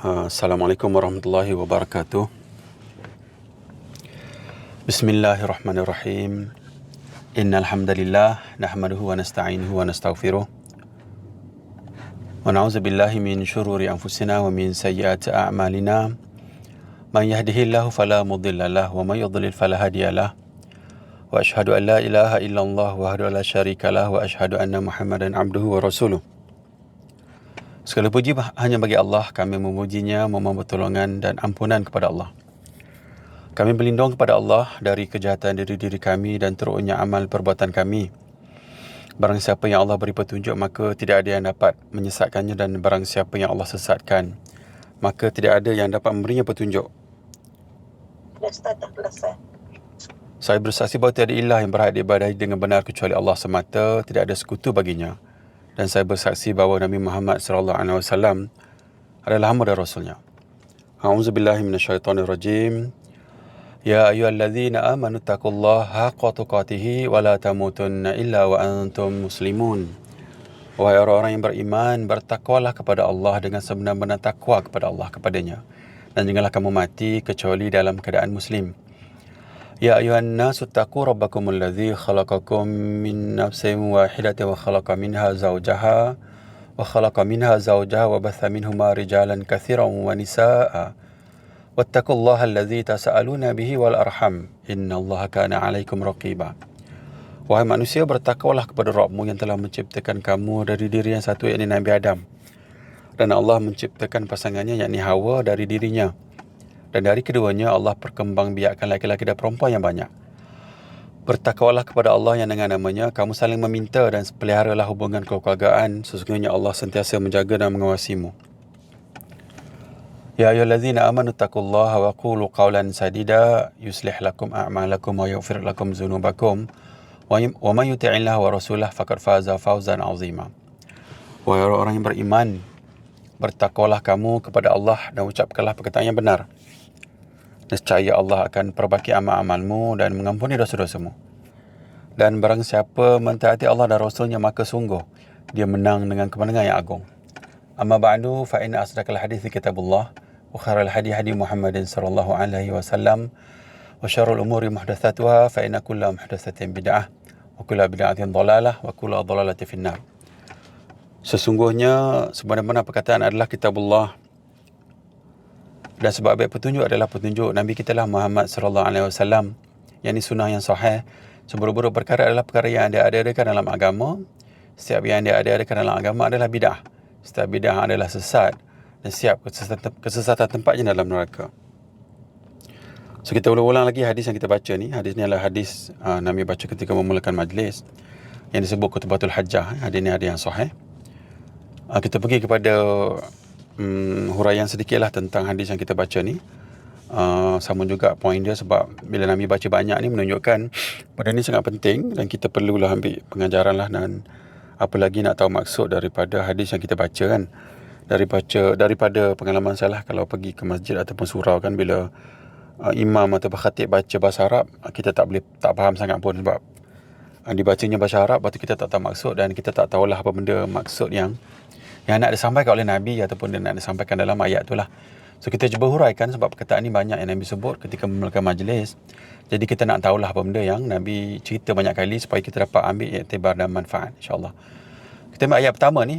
Assalamualaikum warahmatullahi wabarakatuh. Bismillahirrahmanirrahim. Innal hamdalillah nahmaduhu wa nasta'inuhu wa nastaghfiruh. Wa na'udzu billahi min syururi anfusina wa min sayyiati a'malina. Man yahdihillahu fala mudhillalah wa may yudlil fala hadiyalah. Wa asyhadu an la ilaha illallah wahdahu la syarikalah wa asyhadu anna Muhammadan abduhu wa rasuluh. Segala puji hanya bagi Allah. Kami memujinya, memohon pertolongan dan ampunan kepada Allah. Kami berlindung kepada Allah dari kejahatan diri kami dan teruknya amal perbuatan kami. Barang siapa yang Allah beri petunjuk, maka tidak ada yang dapat menyesatkannya, dan barang siapa yang Allah sesatkan, maka tidak ada yang dapat memberinya petunjuk. Saya bersaksi bahawa tiada ilah yang berhak diibadahi dengan benar kecuali Allah semata, tidak ada sekutu baginya. Dan saya bersaksi bahawa Nabi Muhammad SAW adalah hamba dan rasulnya. A'udzubillahi minasyaitonirrajim. Ya ayyuhalladzina amanu taqullaha haqqa tuqatih wa la tamutunna illa wa antum muslimun. Wahai orang-orang yang beriman, bertakwalah kepada Allah dengan sebenar-benar takwa kepada Allah kepadanya, dan janganlah kamu mati kecuali dalam keadaan muslim. Ya ayuhan nasu taqu rabbakumul ladzi khalaqakum min nafsin wahidatin wa khalaqa minha zawjaha wa batha minhuma rijalan katsiran wa nisaa'a wattaqullaha alladzi tasaaluna bihi wal arham innallaha kana 'alaikum raqiba. Wahai manusia, bertakwalah kepada Rabbmu yang telah menciptakan kamu dari diri yang satu, yakni Nabi Adam, dan Allah menciptakan pasangannya yakni Hawa dari dirinya. Dan dari keduanya Allah perkembangbiakkan laki-laki dan perempuan yang banyak. Bertakwalah kepada Allah yang dengan namanya kamu saling meminta, dan peliharalah hubungan kekeluargaan. Sesungguhnya Allah sentiasa menjaga dan mengawasimu. Ya ayyuhallazina amanu taqullaha wa qulu qawlan sadida yuslih lakum a'malakum wa yaghfir lakum dzunubakum wa may yuti'illaha wa rasulahu faqad faza fawzan 'azima. Wahai orang yang beriman, bertakwalah kamu kepada Allah dan ucapkanlah perkataan yang benar. Nescaya Allah akan perbaiki amal-amalmu dan mengampuni dosa-dosamu. Dan barang siapa mentaati Allah dan Rasulnya, maka sungguh dia menang dengan kemenangan yang agung. Amma ba'du, fa inna asdaqal hadithi kitabullah wa khairal hadi hadi Muhammadin sallallahu alaihi wasallam wa syarrul umuri muhdatsatuha fa inna kulla muhdatsatin bid'ah wa kulla bid'atin dhalalah wa kulla dhalalatin finnar. Sesungguhnya sebenar-benar perkataan adalah kitabullah, dan sebaik-baik petunjuk adalah petunjuk Nabi kita lah Muhammad sallallahu alaihi wasallam, yakni sunnah yang sahih. Seburuk-buruk perkara adalah perkara yang ada-adakan dalam agama. Setiap yang ada-adakan dalam agama adalah bid'ah. Setiap bid'ah adalah sesat, dan setiap kesesatan tempatnya dalam neraka. So kita ulang-ulang lagi hadis yang kita baca ni. Hadis ni adalah hadis Nabi baca ketika memulakan majlis yang disebut Khutbatul Hajjah. Hadis ni hadis yang sahih. Kita pergi kepada huraian sedikitlah tentang hadis yang kita baca ni. Sama juga poin dia, sebab bila Nabi baca banyak ni menunjukkan benda ni sangat penting, dan kita perlulah ambil pengajaran lah, dan apa lagi nak tahu maksud daripada hadis yang kita baca kan. Daripada pengalaman saya lah, kalau pergi ke masjid ataupun surau kan, bila imam atau khatib baca bahasa Arab, kita tak faham sangat pun, sebab dibacanya bahasa Arab, lepas tu kita tak tahu maksud, dan kita tak tahulah apa benda maksud yang nak disampaikan oleh Nabi ataupun dia nak disampaikan dalam ayat tu lah. So kita cuba huraikan, sebab perkataan ni banyak yang Nabi sebut ketika memulakan majlis. Jadi kita nak tahulah apa benda yang Nabi cerita banyak kali, supaya kita dapat ambil iktibar dan manfaat, insyaAllah. Kita ambil ayat pertama ni,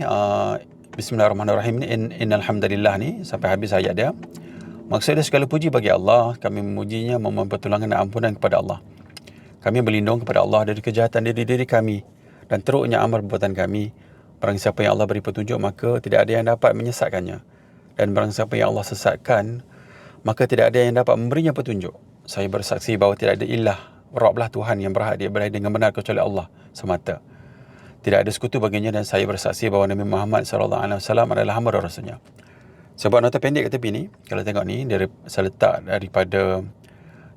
Bismillahirrahmanirrahim ni, innal hamdalillah ni, sampai habis ayat dia. Maksud dia, segala puji bagi Allah, kami memujinya, memohon pertolongan dan ampunan kepada Allah. Kami berlindung kepada Allah dari kejahatan diri kami dan teruknya amal perbuatan kami. Barang siapa yang Allah beri petunjuk, maka tidak ada yang dapat menyesatkannya. Dan barang siapa yang Allah sesatkan, maka tidak ada yang dapat memberinya petunjuk. Saya bersaksi bahawa tidak ada ilah, Rabblah Tuhan yang berhak diibadahi dengan benar kecuali Allah semata. Tidak ada sekutu baginya, dan saya bersaksi bahawa Nabi Muhammad SAW adalah hamba dan rasulnya. Sebab nota pendek kat tepi ni, kalau tengok ni, saya letak daripada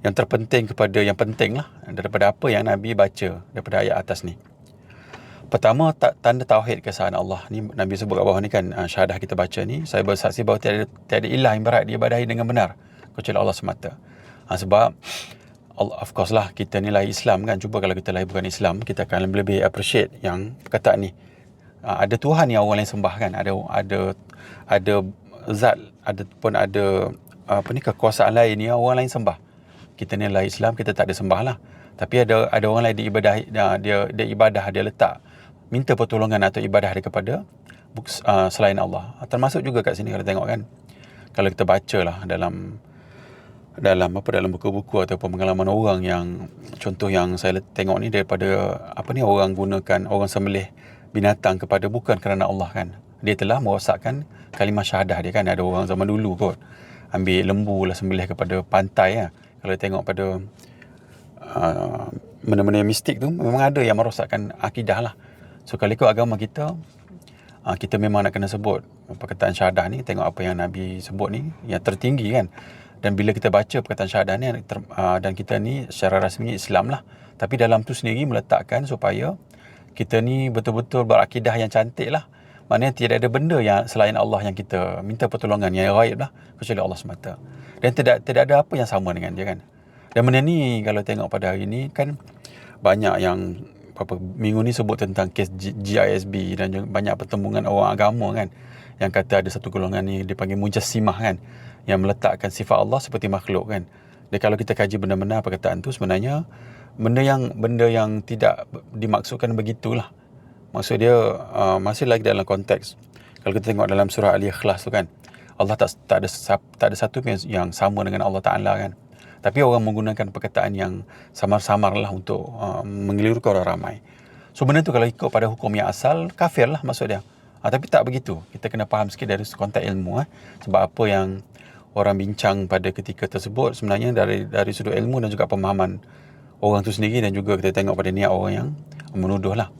yang terpenting kepada yang penting lah, daripada apa yang Nabi baca daripada ayat atas ni. Pertama, tanda tauhid keesaan Allah. Ni Nabi sebut kat bawah ni kan, syahadah kita baca ni, saya bersaksi bahawa tiada ilah yang berhak diibadahi dengan benar kecuali Allah semata. Sebab Allah, of course lah, kita ni lahir Islam kan. Cuba kalau kita lahir bukan Islam, kita akan lebih appreciate yang perkataan ni. Ada Tuhan yang orang lain sembah kan. Ada zat ada kekuasaan lain yang orang lain sembah. Kita ni lahir Islam, kita tak ada sembah lah. Tapi ada orang lain dia ibadah, dia letak minta pertolongan atau ibadah dia kepada selain Allah. Termasuk juga kat sini kalau tengok kan. Kalau kita baca lah dalam buku-buku ataupun pengalaman orang yang contoh yang saya tengok ni daripada orang sembelih binatang kepada bukan kerana Allah kan. Dia telah merosakkan kalimah syahadah dia kan. Ada orang zaman dulu kot ambil lembu lah sembelih kepada pantai lah. Kalau tengok pada benda-benda yang mistik tu memang ada yang merosakkan akidah lah. So kalau ikut agama kita, kita memang nak kena sebut perkataan syahadah ni. Tengok apa yang Nabi sebut ni yang tertinggi kan. Dan bila kita baca perkataan syahadah ni dan kita ni secara rasmi Islam lah, tapi dalam tu sendiri meletakkan supaya kita ni betul-betul berakidah yang cantik lah. Maknanya tidak ada benda yang selain Allah yang kita minta pertolongan, yang ghaib lah, kecuali Allah semata. Dan tidak ada apa yang sama dengan dia kan. Dan benda ni kalau tengok pada hari ni kan, banyak yang minggu ni sebut tentang kes GISB dan juga banyak pertembungan orang agama kan, yang kata ada satu golongan ni dipanggil mujassimah kan, yang meletakkan sifat Allah seperti makhluk kan. Dan kalau kita kaji benar-benar perkataan tu, sebenarnya benda yang tidak dimaksudkan begitulah. Maksud dia masih lagi dalam konteks. Kalau kita tengok dalam surah Al-Ikhlas tu kan, Allah tak ada satu yang sama dengan Allah Ta'ala kan. Tapi orang menggunakan perkataan yang samar-samar lah untuk mengelirukan orang ramai. So benda tu kalau ikut pada hukum yang asal, kafir lah maksud dia. Tapi tak begitu. Kita kena faham sikit dari konteks ilmu. Sebab apa yang orang bincang pada ketika tersebut sebenarnya dari sudut ilmu dan juga pemahaman orang tu sendiri, dan juga kita tengok pada niat orang yang menuduh lah.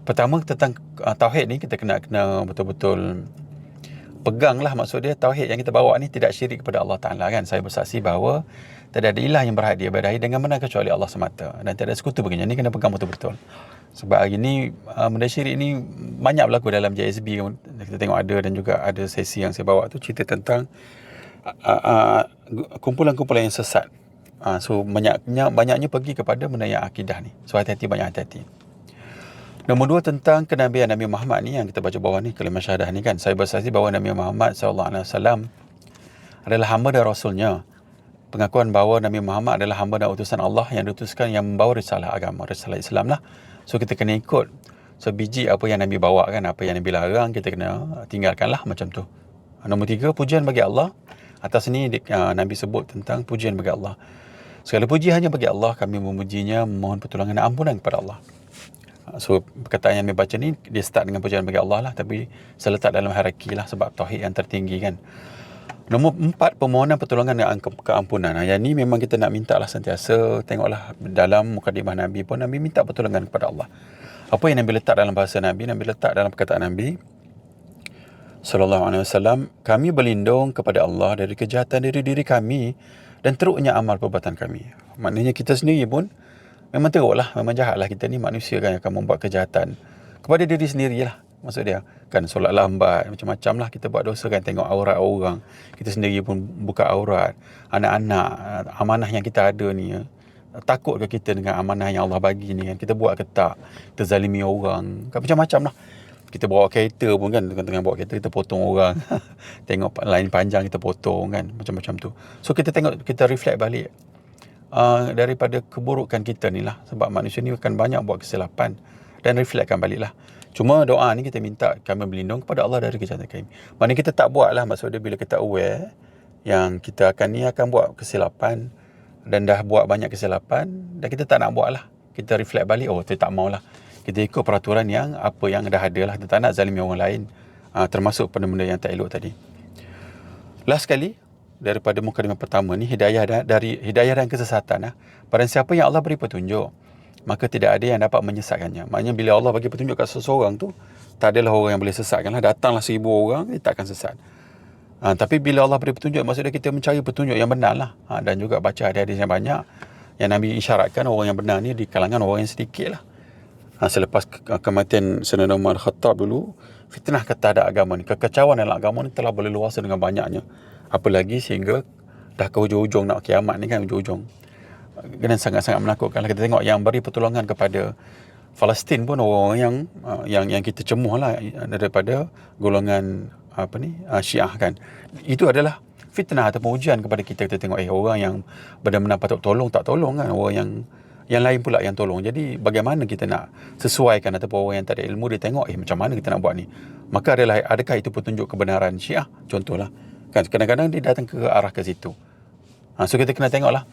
Pertama tentang tauhid ni, kita kena betul-betul pegang lah. Maksud dia tauhid yang kita bawa ni tidak syirik kepada Allah Ta'ala kan. Saya bersaksi bahawa tidak ada ilah yang berhak diibadahi dengan benar kecuali Allah semata, dan tidak ada sekutu baginya. Ni kena pegang betul-betul. Sebab hari ni benda syirik ni banyak berlaku dalam JSB. Kita tengok ada, dan juga ada sesi yang saya bawa tu cerita tentang kumpulan-kumpulan yang sesat. So banyaknya pergi kepada benda yang akidah ni. So hati-hati, banyak hati-hati. Nombor 2 tentang kenabian Nabi Muhammad ni yang kita baca bawah ni, kalimah syahadah ni kan. Saya bersaksi bahawa Nabi Muhammad SAW adalah hamba dan rasulnya. Pengakuan bahawa Nabi Muhammad adalah hamba dan utusan Allah yang diutuskan, yang membawa risalah agama, risalah Islam lah. So kita kena ikut sebiji apa yang Nabi bawa kan. Apa yang Nabi larang, kita kena tinggalkan lah macam tu. Nombor 3, pujian bagi Allah. Atas ni Nabi sebut tentang pujian bagi Allah. Segala puji hanya bagi Allah, kami memujinya, memohon pertolongan dan ampunan kepada Allah. So perkataan yang saya baca ni, dia start dengan pujian bagi Allah lah, tapi seletak dalam hierarki lah, sebab tauhid yang tertinggi kan. Nombor 4, permohonan pertolongan dan keampunan. Yang ni memang kita nak minta lah sentiasa. Tengoklah dalam mukadimah Nabi pun, Nabi minta pertolongan kepada Allah. Apa yang Nabi letak dalam bahasa Nabi letak dalam perkataan Nabi SAW, kami berlindung kepada Allah dari kejahatan diri kami dan teruknya amal perbuatan kami. Maknanya kita sendiri pun memang teruk lah, memang jahat lah. Kita ni manusia kan, yang akan membuat kejahatan kepada diri sendiri lah. Maksud dia kan, solat lambat, macam-macam lah kita buat dosa kan. Tengok aurat orang, kita sendiri pun buka aurat. Anak-anak, amanah yang kita ada ni, takut ke kita dengan amanah yang Allah bagi ni kan? Kita buat ke tak? Kita zalimi orang kan, macam-macam lah. Kita bawa kereta pun kan, tengah bawa kereta kita potong orang. Tengok lain panjang kita potong kan, macam-macam tu. So kita tengok, kita reflect balik daripada keburukan kita ni lah. Sebab manusia ni akan banyak buat kesilapan, dan reflectkan balik lah. Cuma doa ni kita minta kami berlindung kepada Allah dari kejahatan kami. Maknanya kita tak buat lah. Maksud dia bila kita aware yang kita akan buat kesilapan, dan dah buat banyak kesilapan, dan kita tak nak buat lah. Kita reflect balik, oh kita tak mau lah. Kita ikut peraturan yang apa yang dah ada lah. Kita tak nak zalimi orang lain, termasuk benda-benda yang tak elok tadi. Last sekali, daripada mukadimah pertama ni, hidayah dan kesesatan. Pada siapa yang Allah beri petunjuk, maka tidak ada yang dapat menyesatkannya. Maknanya bila Allah bagi petunjuk kat seseorang tu, tak adalah orang yang boleh sesatkan lah. Datanglah 1000 orang, dia tak akan sesat. Tapi bila Allah beri petunjuk, maksudnya kita mencari petunjuk yang benar lah. Dan juga baca hadis-hadis yang banyak, yang Nabi isyaratkan orang yang benar ni di kalangan orang yang sedikit lah. Selepas kematian Sayyidina Umar Khattab dulu, fitnah ketada agama ni, kekacauan dalam agama ni telah berleluasa dengan banyaknya. Apalagi sehingga dah ke hujung-hujung nak kiamat ni kan, hujung-hujung. Dan sangat-sangat menakutkan lah. Kita tengok yang beri pertolongan kepada Palestin pun orang yang kita cemuh lah, daripada golongan Syiah kan. Itu adalah fitnah ataupun ujian kepada kita. Kita tengok orang yang benar-benar patut tolong tak tolong kan, orang yang lain pula yang tolong. Jadi bagaimana kita nak sesuaikan, ataupun orang yang tak ada ilmu dia tengok macam mana kita nak buat ni, maka adakah itu petunjuk kebenaran Syiah contohlah kan. Kadang-kadang dia datang ke arah ke situ. So kita kena tengoklah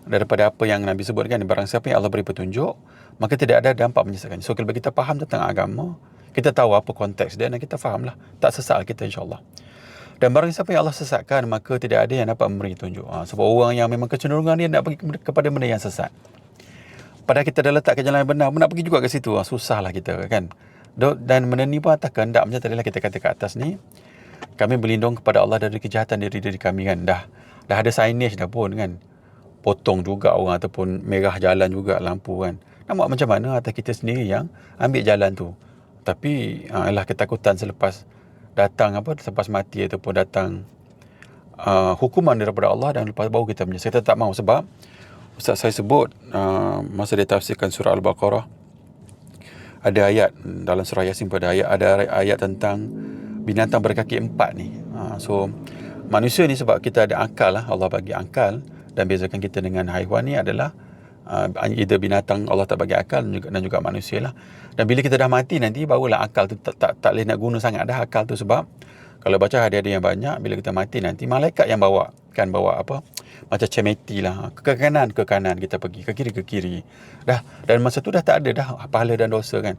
daripada apa yang Nabi sebut kan, barang siapa yang Allah beri petunjuk maka tidak ada dampak menyesatkan. So kalau kita faham tentang agama, kita tahu apa konteks dia dan kita fahamlah, tak sesat kita insya-Allah. Dan barang siapa yang Allah sesatkan, maka tidak ada yang dapat memberi petunjuk. Sebab orang yang memang kecenderungan dia nak pergi kepada benda yang sesat. Padahal kita dah letak ke jalan yang benar, nak pergi juga ke situ. Susahlah kita kan. Dan benda ni pun atas kehendak, macam tadilah kita kata ke atas ni, kami berlindung kepada Allah dari kejahatan diri kami kan. Dah ada signage dah pun kan. Potong juga orang ataupun merah jalan juga lampu kan. Nak buat macam mana atas kita sendiri yang ambil jalan tu. Tapi ialah ketakutan selepas datang selepas mati ataupun datang hukuman daripada Allah, dan lepas baru kita menyesal. Kita tak mahu. Sebab Ustaz saya sebut masa dia tafsirkan surah Al-Baqarah, ada ayat dalam surah Yasin pun ada ayat tentang binatang berkaki 4 ni. So manusia ni sebab kita ada akal lah, Allah bagi akal, dan bezakan kita dengan haiwan ni adalah either binatang Allah tak bagi akal dan juga manusia lah. Dan bila kita dah mati nanti, barulah akal tu tak boleh nak guna sangat dah akal tu. Sebab kalau baca hadis-hadis yang banyak, bila kita mati nanti malaikat yang bawa macam cemeti lah, ke kanan kita pergi, ke kiri dah. Dan masa tu dah tak ada dah pahala dan dosa kan.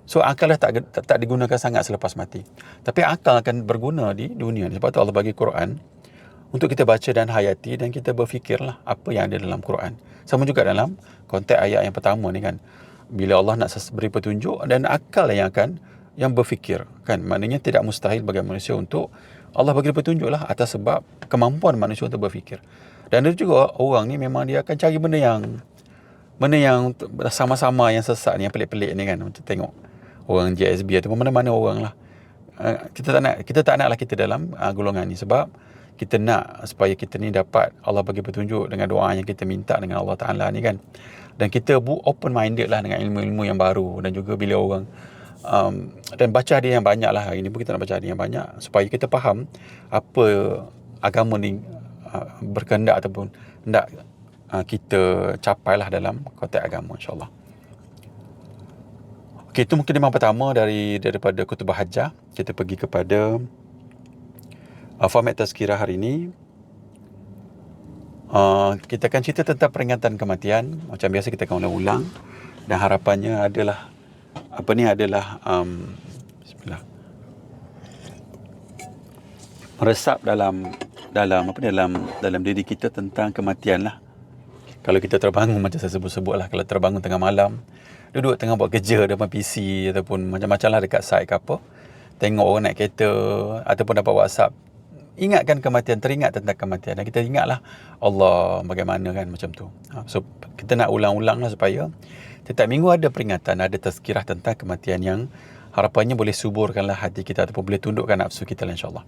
So akal dah tak digunakan sangat selepas mati. Tapi akal akan berguna di dunia ni. Sebab tu Allah bagi Quran untuk kita baca dan hayati, dan kita berfikirlah apa yang ada dalam Quran. Sama juga dalam konteks ayat yang pertama ni kan, bila Allah nak beri petunjuk, dan akal yang berfikir kan. Maknanya tidak mustahil bagi manusia untuk Allah bagi petunjuk lah, atas sebab kemampuan manusia untuk berfikir. Dan ada juga orang ni memang dia akan cari benda yang sama-sama yang sesat ni, yang pelik-pelik ni kan. Macam tengok orang JSB ataupun mana-mana orang lah. Kita tak naklah kita dalam golongan ni. Sebab kita nak supaya kita ni dapat Allah bagi petunjuk dengan doa yang kita minta dengan Allah Ta'ala ni kan. Dan kita open minded lah dengan ilmu-ilmu yang baru. Dan juga bila orang dan baca hadis yang banyak lah. Hari ni pun kita nak baca hadis yang banyak supaya kita faham apa agama ni berkehendak ataupun hendak kita capailah dalam konteks agama, insyaAllah. Okey, itu mungkin memang pertama daripada Kutubah Hajjah. Kita pergi kepada format tazkirah hari ini. Kita akan cerita tentang peringatan kematian. Macam biasa kita akan ulang-ulang, dan harapannya adalah bismillah, meresap dalam diri kita tentang kematian lah. Kalau kita terbangun, macam saya sebut lah, kalau terbangun tengah malam, duduk tengah buat kerja depan PC ataupun macam-macam lah dekat site ke apa, tengok orang naik kereta ataupun dapat WhatsApp, ingatkan kematian, teringat tentang kematian, dan kita ingatlah Allah bagaimana kan, macam tu. So kita nak ulang-ulang lah supaya setiap minggu ada peringatan, ada tazkirah tentang kematian yang harapannya boleh suburkanlah hati kita ataupun boleh tundukkan nafsu kita lah, insyaAllah.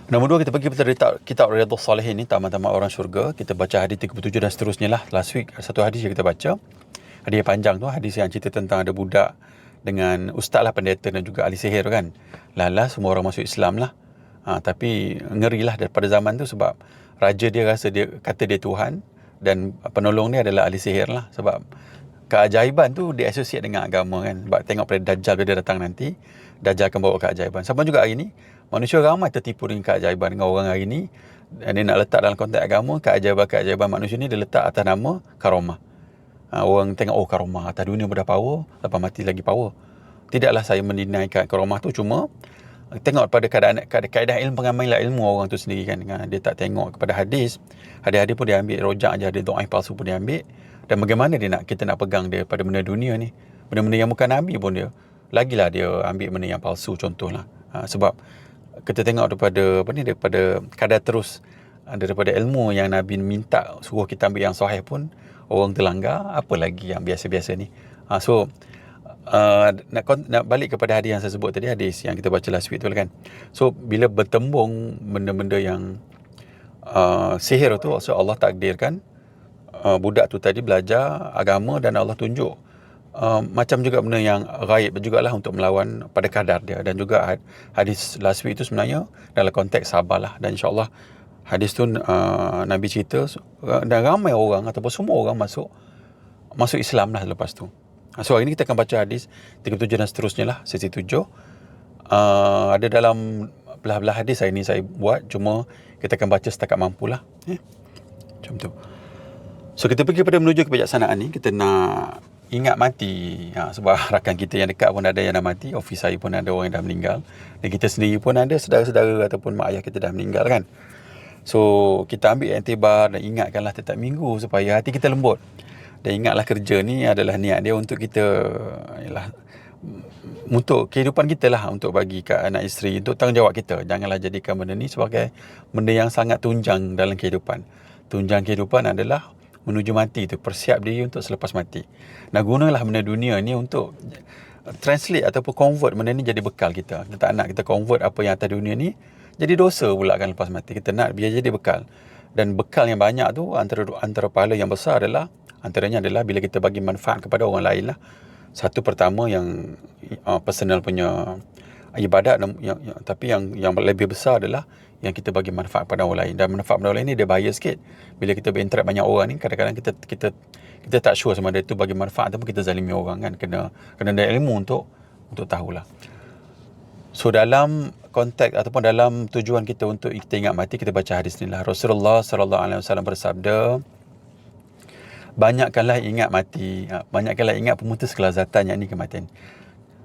Nombor 2, kita pergi kepada kitab Riyadhus Salihin ni, tamat-tamat orang syurga. Kita baca hadis 37 dan seterusnya lah. Last week satu hadis yang kita baca, hadis yang panjang tu, hadis yang cerita tentang ada budak dengan ustaz lah, pendeta dan juga ahli sihir kan. Lala semua orang masuk Islam lah. Tapi ngerilah daripada zaman tu, sebab raja dia kata dia Tuhan, dan penolong dia adalah ahli sihir lah. Sebab keajaiban tu dia associate dengan agama kan. Sebab tengok pada Dajjal bila dia datang nanti, Dajjal akan bawa keajaiban. Sama juga hari ni, manusia ramai tertipu dengan keajaiban. Dengan orang hari ni, dia nak letak dalam konteks agama, keajaiban manusia ni dia letak atas nama karamah. Orang tengok, karamah atas dunia dah power, lepas mati lagi power. Tidaklah saya mendinaikan karamah tu, cuma tengok pada kaedah ilmu, pengamalan ilmu orang tu sendiri kan. Dia tak tengok kepada hadis pun dia ambil rojak je, ada dhaif palsu pun dia ambil. Dan bagaimana kita nak pegang dia pada benda dunia ni, benda-benda yang bukan Nabi pun dia ambil benda yang palsu, contohlah. Sebab kita tengok daripada kadar terus daripada ilmu yang Nabi minta suruh kita ambil yang sahih pun orang terlanggar, apa lagi yang biasa-biasa ni. Nak balik kepada hadis yang saya sebut tadi, hadis yang kita baca last week tu kan. So bila bertembung benda-benda yang sihir tu, so Allah takdirkan budak tu tadi belajar agama, dan Allah tunjuk macam juga benda yang gaib jugalah untuk melawan pada kadar dia. Dan juga hadis last week itu sebenarnya dalam konteks sabarlah, dan insyaAllah hadis tu Nabi cerita dan ramai orang ataupun semua orang masuk Islam lah lepas tu. So hari ni kita akan baca hadis 37 dan seterusnya lah, sesi 7. Ada dalam belah-belah hadis hari ni saya buat, cuma kita akan baca setakat mampulah. Macam tu. So kita pergi pada menuju kebijaksanaan ni, kita nak ingat mati. Sebab rakan kita yang dekat pun ada yang dah mati, office saya pun ada orang yang dah meninggal, dan kita sendiri pun ada saudara-saudara ataupun mak ayah kita dah meninggal kan. So kita ambil iktibar dan ingatkanlah setiap minggu supaya hati kita lembut. Dan ingatlah kerja ni adalah niat dia untuk kita, untuk kehidupan kita lah, untuk bagi kat anak isteri, untuk tanggungjawab kita. Janganlah jadikan benda ni sebagai benda yang sangat tunjang dalam kehidupan. Tunjang kehidupan adalah menuju mati tu, persiap diri untuk selepas mati. Nah, gunalah benda dunia ni untuk translate ataupun convert benda ni jadi bekal kita. Kita tak nak kita convert apa yang atas dunia ni jadi dosa pula kan lepas mati. Kita nak biar jadi bekal. Dan bekal yang banyak tu, antara pahala yang besar adalah, antaranya adalah bila kita bagi manfaat kepada orang lain lah. Satu, pertama yang personal punya ibadat, tapi yang lebih besar adalah yang kita bagi manfaat pada orang lain. Dan manfaat pada orang lain ni dia bahaya sikit. Bila kita berinteract banyak orang ni, kadang-kadang kita tak sure sama ada itu bagi manfaat ataupun kita zalimi orang kan. Kena ada ilmu untuk tahulah. So dalam konteks ataupun dalam tujuan kita untuk kita ingat mati, kita baca hadis ni lah. Rasulullah SAW bersabda, banyakkanlah ingat mati, banyakkanlah ingat pemutus kelazatan, yakni kematian.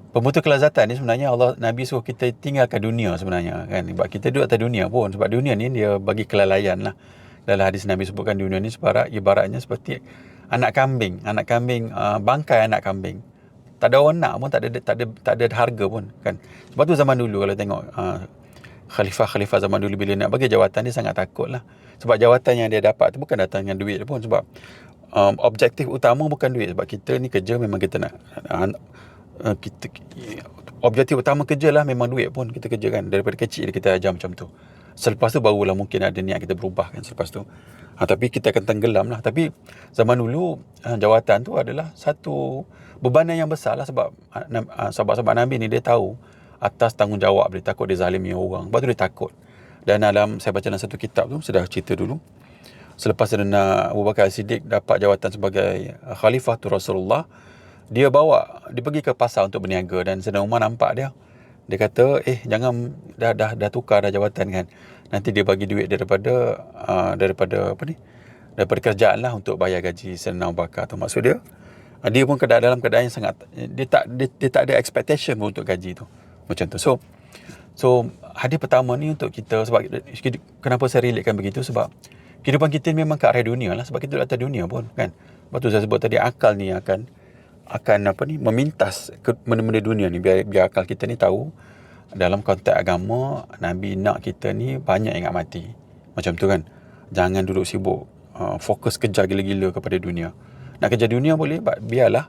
Pemutus kelazatan ni sebenarnya Nabi suruh kita tinggalkan dunia sebenarnya kan. Sebab kita duduk atas dunia pun, sebab dunia ni dia bagi kelalaian lah. Dalam hadis Nabi sebutkan dunia ni ibaratnya seperti anak kambing, bangkai anak kambing. Tak ada orang nak pun, tak ada harga pun kan. Sebab tu zaman dulu kalau tengok khalifah zaman dulu bila nak bagi jawatan, dia sangat takut lah. Sebab jawatan yang dia dapat tu bukan datang dengan duit pun. Sebab objektif utama bukan duit. Sebab kita ni kerja memang kita nak objektif utama kerja lah memang duit pun kita kerja kan. Daripada kecil kita ajar macam tu. Selepas tu barulah mungkin ada niat kita berubah kan selepas tu. Tapi kita akan tenggelam lah. Tapi zaman dulu jawatan tu adalah satu bebanan yang besar lah. Sebab sahabat-sahabat Nabi ni dia tahu atas tanggungjawab dia, takut dia zalimi orang. Sebab tu dia takut. Dan saya baca dalam satu kitab tu, sudah cerita dulu, selepas Sayyidina Abu Bakar As-Siddiq dapat jawatan sebagai khalifah tu Rasulullah, dia pergi ke pasar untuk berniaga, dan Sayyidina Umar nampak dia. Dia kata, jangan, dah tukar dah jawatan kan. Nanti dia bagi duit daripada kerjaan lah untuk bayar gaji Sayyidina Abu Bakar tu. Maksud dia pun dalam keadaan yang sangat, dia tak ada expectation pun untuk gaji tu. Macam tu. So hadis pertama ni untuk kita, sebab kenapa saya relatekan begitu, sebab kehidupan kita memang ke arah dunia lah. Sebab kita duduk atas dunia pun kan. Sebab tu saya sebut tadi, akal ni akan memintas ke benda-benda dunia ni, biar akal kita ni tahu dalam konteks agama Nabi nak kita ni banyak ingat mati. Macam tu kan. Jangan duduk sibuk fokus kerja gila-gila kepada dunia. Nak kerja dunia boleh, biarlah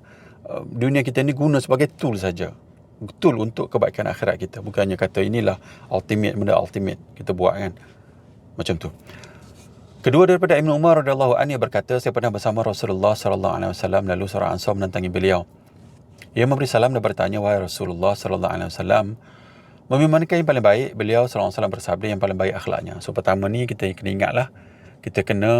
dunia kita ni guna sebagai tool saja. Tool untuk kebaikan akhirat kita. Bukannya kata inilah benda ultimate kita buat kan. Macam tu. Kedua daripada Ibn Umar radhiyallahu anhu berkata, saya pernah bersama Rasulullah sallallahu alaihi wasallam, lalu seorang Ansar mendatangi beliau. Ia memberi salam dan bertanya, wahai Rasulullah sallallahu alaihi wasallam, manakah yang paling baik? Beliau sallallahu alaihi wasallam bersabda, yang paling baik akhlaknya. So pertama ni kita kena ingatlah, kita kena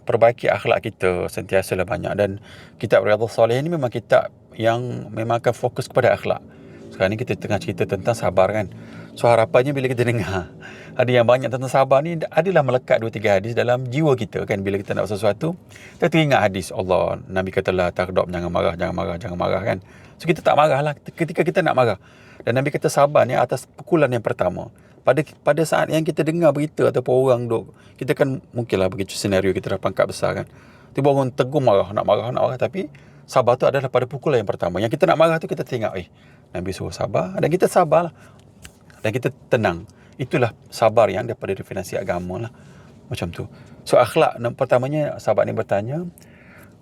perbaiki akhlak kita sentiasalah banyak. Dan kitab Riyadhus Shalihin ni memang kitab yang memang akan fokus kepada akhlak. Sekarang ni kita tengah cerita tentang sabar kan. So harapannya bila kita dengar ada yang banyak tentang sabar ni, adalah melekat 2-3 hadis dalam jiwa kita kan. Bila kita nak buat sesuatu, kita teringat hadis Allah, Nabi katalah taghdab, jangan marah kan. So kita tak marah lah ketika kita nak marah. Dan Nabi kata sabar ni atas pukulan yang pertama. Pada saat yang kita dengar berita ataupun orang kita kan mungkinlah begitu senario, kita dah pangkat besar kan. Tiba orang tegur nak marah. Tapi sabar tu adalah pada pukulan yang pertama. Yang kita nak marah tu kita teringat, Nabi suruh sabar, dan kita sabar lah. Dan kita tenang. Itulah sabar yang daripada definisi agama lah. Macam tu. So akhlak, pertamanya sahabat ni bertanya,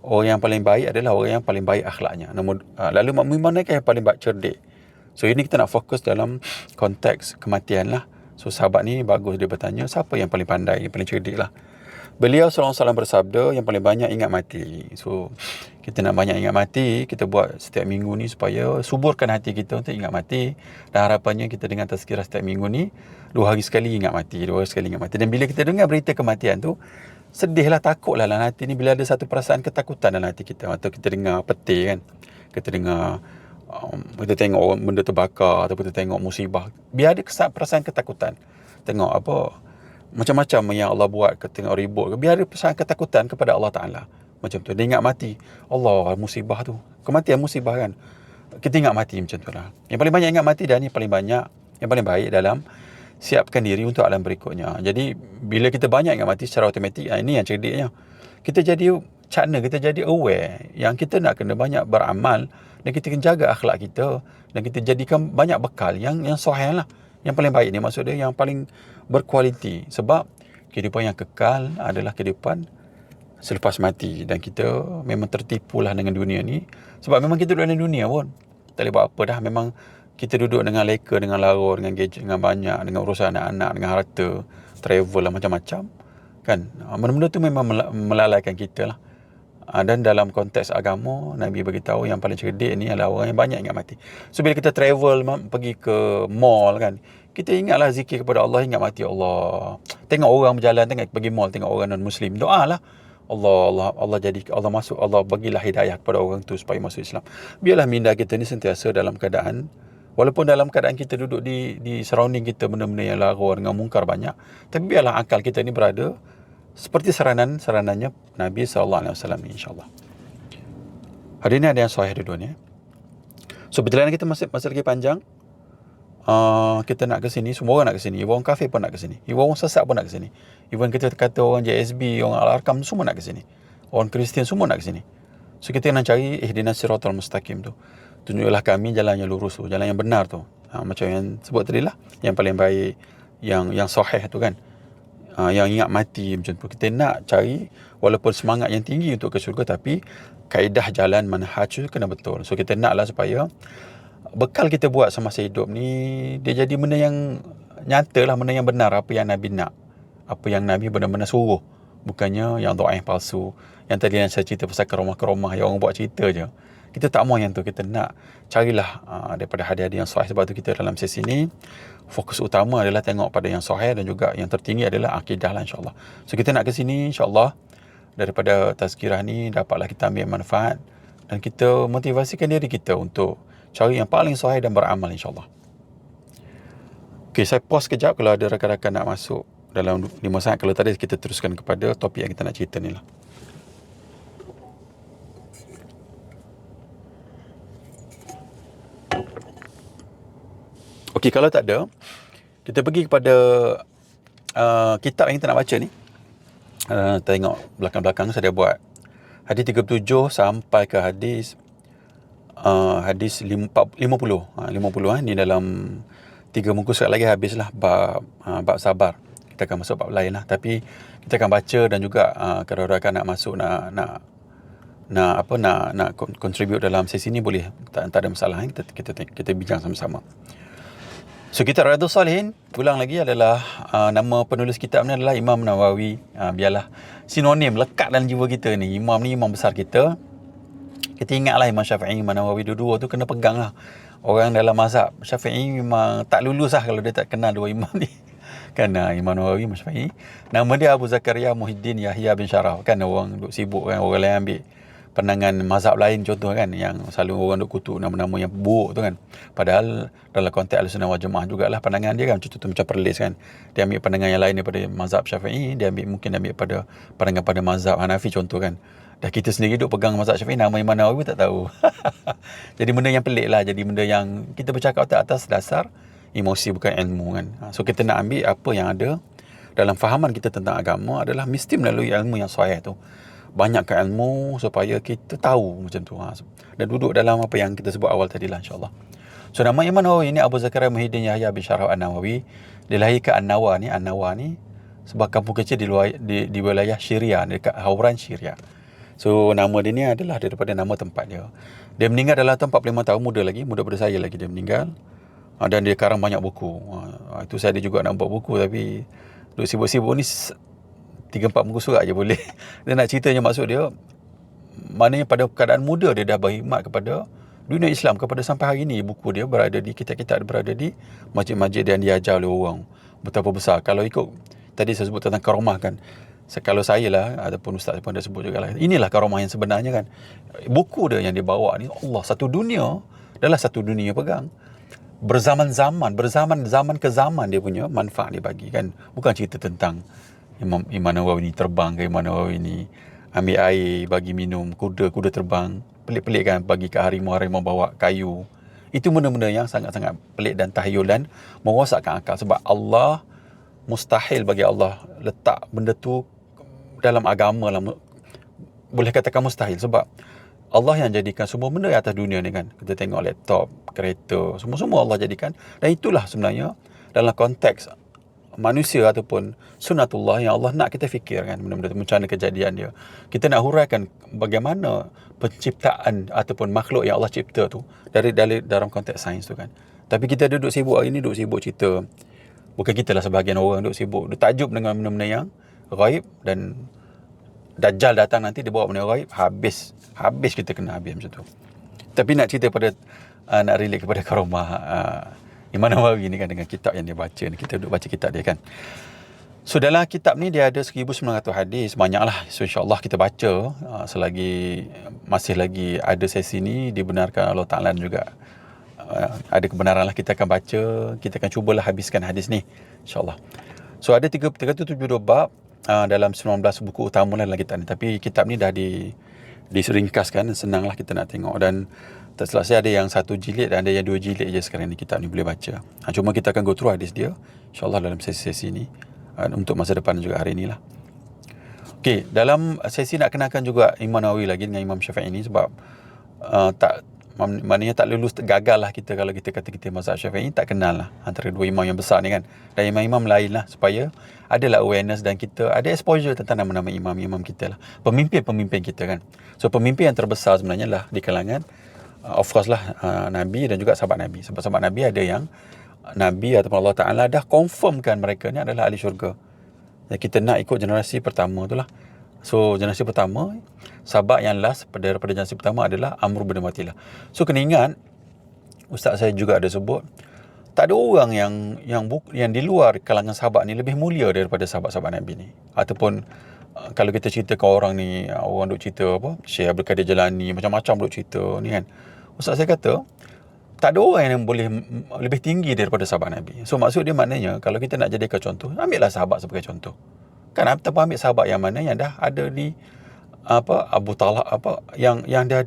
orang yang paling baik adalah orang yang paling baik akhlaknya. Lalu manakah yang paling baik cerdik? So ini kita nak fokus dalam konteks kematian lah. So sahabat ni bagus dia bertanya, siapa yang paling pandai, yang paling cerdik lah. Beliau SAW bersabda, yang paling banyak ingat mati. So, kita nak banyak ingat mati, kita buat setiap minggu ni supaya suburkan hati kita untuk ingat mati. Dan harapannya kita dengan tazkirah setiap minggu ni, 2 hari sekali ingat mati, 2 hari sekali ingat mati. Dan bila kita dengar berita kematian tu, sedihlah, takutlah dalam hati ni bila ada satu perasaan ketakutan dalam hati kita. Atau kita dengar peti kan, kita dengar, kita tengok orang benda terbakar, atau kita tengok musibah. Biar ada perasaan ketakutan. Tengok apa, macam-macam yang Allah buat, tengok ribut, biar ada perasaan ketakutan kepada Allah Ta'ala. Macam tu, dia ingat mati. Allah, musibah tu. Kematian musibah kan. Kita ingat mati macam tu lah. Yang paling banyak ingat mati dan yang paling banyak, yang paling baik dalam siapkan diri untuk alam berikutnya. Jadi, bila kita banyak ingat mati secara automatik, ini yang cerdiknya. Kita jadi cakna, kita jadi aware yang kita nak kena banyak beramal dan kita kena jaga akhlak kita dan kita jadikan banyak bekal yang sahih lah. Yang paling baik ni maksud dia yang paling berkualiti. Sebab kehidupan yang kekal adalah kehidupan selepas mati. Dan kita memang tertipulah dengan dunia ni. Sebab memang kita duduk dalam dunia pun. Tak boleh buat apa dah. Memang kita duduk dengan leka, dengan lara, dengan gadget, dengan banyak, dengan urusan anak-anak, dengan harta, travel lah, macam-macam. Kan? Benda-benda tu memang melalaikan kita lah. Dan dalam konteks agama, Nabi beritahu yang paling cerdik ni adalah orang yang banyak ingat mati. So bila kita travel, pergi ke mall kan, kita ingatlah zikir kepada Allah, ingat mati Allah. Tengok orang berjalan, tengok pergi mall, tengok orang non-Muslim, doalah. Allah jadi, Allah masuk, Allah bagilah hidayah kepada orang tu supaya masuk Islam. Biarlah minda kita ni sentiasa dalam keadaan, walaupun dalam keadaan kita duduk di surrounding kita benda-benda yang lara dengan mungkar banyak, tapi biarlah akal kita ni berada seperti saranannya Nabi SAW ni, insyaAllah. Hari ni ada yang sahih dua ni. So perjalanan kita masih lagi panjang. Kita nak ke sini, semua orang nak ke sini. Orang kafir pun nak ke sini. Orang sesat pun nak ke sini. Even kita kata orang JSB, orang Al-Arkam, semua nak ke sini. Orang Kristian semua nak ke sini. So kita nak cari ihdinas siratal mustaqim tu. Tunjuklah kami jalan yang lurus tu, jalan yang benar tu. Macam yang sebut tadi lah, yang paling baik, yang sahih tu kan. Yang ingat mati macam tu. Kita nak cari walaupun semangat yang tinggi untuk ke syurga, tapi kaedah jalan manhaj tu kena betul. So kita naklah supaya bekal kita buat semasa hidup ni dia jadi benda yang nyata lah, benda yang benar, apa yang Nabi nak, apa yang Nabi benar-benar suruh, bukannya yang doa yang palsu. Yang tadi yang saya cerita pasal keromah-keromah yang orang buat cerita je. Kita tak mahu yang tu. Kita nak carilah daripada hadis-hadis yang sahih. Sebab tu kita dalam sesi ni fokus utama adalah tengok pada yang sahih, dan juga yang tertinggi adalah akidah lah, insyaAllah. So kita nak ke sini insyaAllah, daripada tazkirah ni dapatlah kita ambil manfaat dan kita motivasikan diri kita untuk cari yang paling sahih dan beramal, insyaAllah. Okay, saya pause kejap kalau ada rakan-rakan nak masuk dalam 5 saat. Kalau tadi kita teruskan kepada topik yang kita nak cerita ni lah. Okey, kalau tak ada, kita pergi kepada kitab yang kita nak baca ni. Tengok belakang-belakang saya dah buat hadis 37 sampai ke hadis 50. 50 ni dalam 3 muka surat lagi habislah bab sabar. Kita akan masuk bab lain lah, tapi kita akan baca dan juga kalau rakan nak masuk nak contribute dalam sesi ni boleh, tak ada masalah. Kita bincang sama-sama. So kitab Riyadhus Salihin, ulang lagi, adalah nama penulis kitab ni adalah Imam Nawawi. Biarlah sinonim lekat dalam jiwa kita ni. Imam ni imam besar kita. Kita ingatlah Imam Syafi'i, Imam Nawawi, dua-dua tu kena pegang lah. Orang dalam mazhab Syafi'i memang tak lulus lah kalau dia tak kenal dua imam ni. Kan Imam Nawawi, Imam Syafi'i. Nama dia Abu Zakaria Muhyiddin Yahya bin Sharaf. Kan orang duk sibuk kan, orang lain ambil pandangan mazhab lain contoh kan, yang selalu orang duk kutuk nama-nama yang buruk tu kan. Padahal dalam konteks Ahlussunnah wal Jamaah jugalah pandangan dia kan macam perlis kan. Dia ambil pandangan yang lain daripada mazhab Syafi'i, mungkin ambil pada pandangan pada mazhab Hanafi contoh kan. Dah kita sendiri duk pegang mazhab Syafi'i, nama Imam Nawawi tak tahu. Jadi benda yang pelik lah, jadi benda yang kita bercakap atas dasar emosi bukan ilmu kan. So kita nak ambil apa yang ada dalam fahaman kita tentang agama adalah mesti melalui ilmu yang sahih tu. Banyakkan ilmu supaya kita tahu macam tu. Dan duduk dalam apa yang kita sebut awal tadi lah, insyaAllah. So nama Imam Nawawi ni Abu Zakaria Muhyiddin Yahya bin Sharaf An-Nawawi. Dilahirkan An-Nawa ni sebuah kampung kecil di wilayah Syria, dekat Hauran, Syria. So nama dia ni adalah daripada nama tempat dia. Dia meninggal dalam 45 tahun, muda pada saya lagi dia meninggal. Dan dia karang banyak buku. Itu saya ada juga nak buat buku, tapi duk sibuk-sibuk ni 3-4 muka surat je boleh. Dia nak ceritanya maksud dia, maknanya pada keadaan muda dia dah berkhidmat kepada dunia Islam, kepada sampai hari ini buku dia berada di, kitab-kitab dia berada di masjid-masjid yang diajar oleh orang. Betapa besar. Kalau ikut tadi saya sebut tentang karamah kan, kalau saya lah ataupun ustaz pun dah sebut juga lah, inilah karamah yang sebenarnya kan. Buku dia yang dibawa ni, Allah, satu dunia, adalah satu dunia pegang. Berzaman-zaman zaman ke zaman dia punya manfaat dia bagi kan. Bukan cerita tentang Imam Nawawi ni terbang ke, Imam Nawawi ni ambil air bagi minum kuda terbang, pelik-pelik kan, bagi ke harimau bawa kayu. Itu benda-benda yang sangat-sangat pelik dan tahyulan, merosakkan akal. Sebab Allah, mustahil bagi Allah letak benda tu dalam agama lah. Boleh katakan mustahil sebab Allah yang jadikan semua benda atas dunia ni kan. Kita tengok laptop, kereta, semua-semua Allah jadikan. Dan itulah sebenarnya dalam konteks manusia ataupun sunnatullah yang Allah nak kita fikirkan benda-benda macam mana kejadian dia. Kita nak huraikan bagaimana penciptaan ataupun makhluk yang Allah cipta tu dari dalam konteks sains tu kan. Tapi kita duduk sibuk hari ni, duduk sibuk cerita. Bukan kita lah, sebahagian orang duduk sibuk, duduk takjub dengan benda-benda yang ghaib, dan Dajjal datang nanti dia bawa benda ghaib, habis kita kena habis macam tu. Tapi nak cerita pada nak relate kepada karamah Imam Nawawi ni kan, dengan kitab yang dia baca ni, kita duduk baca kitab dia kan. So dalam kitab ni dia ada 1900 hadis, banyaklah. So insya-Allah kita baca selagi masih lagi ada sesi ni dibenarkan Allah Taala juga. Ada kebenaran lah, kita akan baca, kita akan cubalah habiskan hadis ni insya-Allah. So ada 372 bab dalam 19 buku utama lah dalam kitab ni. Tapi kitab ni dah diseringkaskan, senanglah kita nak tengok. Dan tak silap saya ada yang 1 jilid dan ada yang 2 jilid je sekarang ni kitab ni boleh baca. Cuma kita akan go through hadis dia insya-Allah dalam sesi-sesi ni untuk masa depan juga hari ni lah. Okey, dalam sesi nak kenalkan juga Imam Nawawi lagi dengan Imam Syafi'i ni sebab maknanya tak lulus, gagal lah kita kalau kita kata kita mazhab Syafi'i, tak kenal lah antara dua imam yang besar ni kan. Dan imam-imam lain lah, supaya adalah awareness dan kita ada exposure tentang nama-nama imam-imam kita lah, pemimpin-pemimpin kita kan. So pemimpin yang terbesar sebenarnya lah di kalangan of course lah Nabi dan juga sahabat Nabi. Sebab sahabat Nabi ada yang Nabi ataupun Allah Ta'ala dah confirmkan mereka ni adalah ahli syurga. Dan kita nak ikut generasi pertama tu lah. So generasi pertama, sahabat yang last daripada generasi pertama adalah Amr bin Matilah. So kena ingat, ustaz saya juga ada sebut, tak ada orang yang di luar kalangan sahabat ni lebih mulia daripada sahabat-sahabat Nabi ni. Ataupun kalau kita cerita ke orang ni, orang duk cerita apa, Syekh Abdul Qadir Jalani, macam-macam duk cerita ni kan. Ustaz saya kata, tak ada orang yang boleh lebih tinggi daripada sahabat Nabi. So maksud dia maknanya, kalau kita nak jadikan contoh, ambillah sahabat sebagai contoh. Kan ataupun ambil sahabat yang mana yang dah ada di Abu Talha yang dah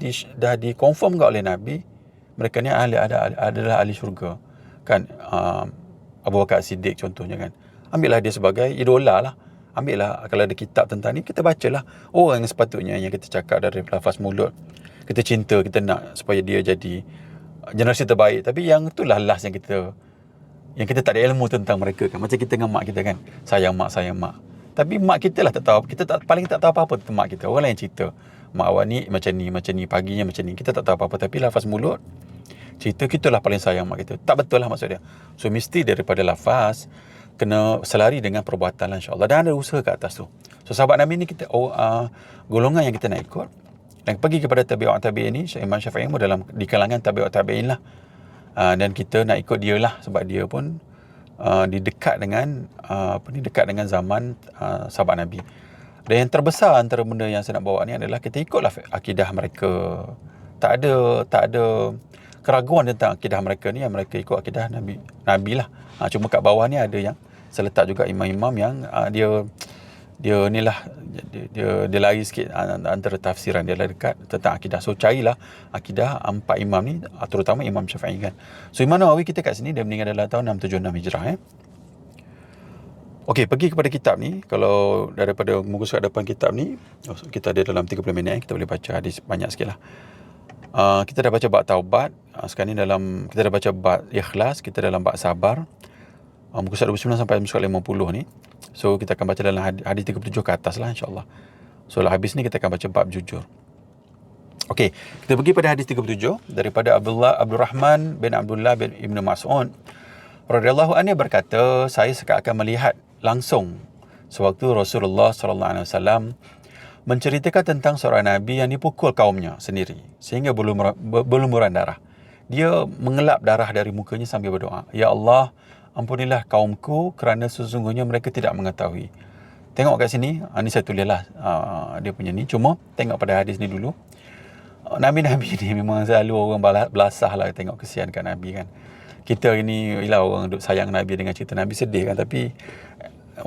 dikonfirm oleh Nabi, mereka ni adalah ahli syurga. Kan Abu Bakar Siddiq contohnya kan. Ambillah dia sebagai idola lah. Ambillah kalau ada kitab tentang ni, kita bacalah orang yang sepatutnya yang kita cakap dari lafaz mulut. Kita cinta, kita nak supaya dia jadi generasi terbaik. Tapi yang itulah last yang kita tak ada ilmu tentang mereka kan. Macam kita dengan mak kita kan. Sayang mak. Tapi mak kita lah tak tahu. Paling tak tahu apa-apa tentang mak kita. Orang lain cerita, mak awak ni, macam ni, paginya macam ni. Kita tak tahu apa-apa. Tapi lafaz mulut, cerita kita lah paling sayang mak kita. Tak betul lah maksud dia. So mesti daripada lafaz, kena selari dengan perbuatan lah insyaAllah. Dan ada usaha kat atas tu. So sahabat Nabi ni kita golongan yang kita nak ikut. Dan pergi kepada tabi'ut tabi'in ni, Imam Syafi'i pun di kalangan tabi'ut tabi'in lah. Dan kita nak ikut dia lah. Sebab dia pun dekat dengan zaman sahabat Nabi. Dan yang terbesar antara benda yang saya nak bawa ni adalah kita ikutlah akidah mereka. Tak ada keraguan tentang akidah mereka ni, yang mereka ikut akidah Nabi lah. Cuma kat bawah ni ada yang saya letak juga imam-imam yang dia lari sikit antara tafsiran dia lah dekat tentang akidah. So carilah akidah 4 imam ni, terutama Imam Syafi'i kan. So Imam Nawawi kita kat sini dia meninggal dalam tahun 676 Hijrah Okey, pergi kepada kitab ni. Kalau daripada muka surat depan kitab ni, kita ada dalam 30 minit kita boleh baca hadis banyak sikit lah. Kita dah baca bab taubat. Sekarang ni kita dah baca bab ikhlas, kita dalam bab sabar. Muka surat 29 sampai muka surat 50 ni. So kita akan baca dalam hadis 37 ke atas lah insyaAllah. So habis ni kita akan baca bab jujur. Okey, kita pergi pada hadis 37 daripada Abdurrahman bin Abdullah bin Ibn Mas'ud radhiyallahu anhu berkata, saya akan melihat langsung sewaktu Rasulullah SAW menceritakan tentang seorang Nabi yang dipukul kaumnya sendiri sehingga berlumuran darah. Dia mengelap darah dari mukanya sambil berdoa, "Ya Allah, ampunilah kaumku kerana sesungguhnya mereka tidak mengetahui." Tengok kat sini, ni saya tulislah dia punya ni. Cuma tengok pada hadis ni dulu. Nabi-Nabi ni memang selalu orang belasah lah tengok kesian kat Nabi kan. Kita ini, ialah orang duk sayang Nabi dengan cerita Nabi sedih kan. Tapi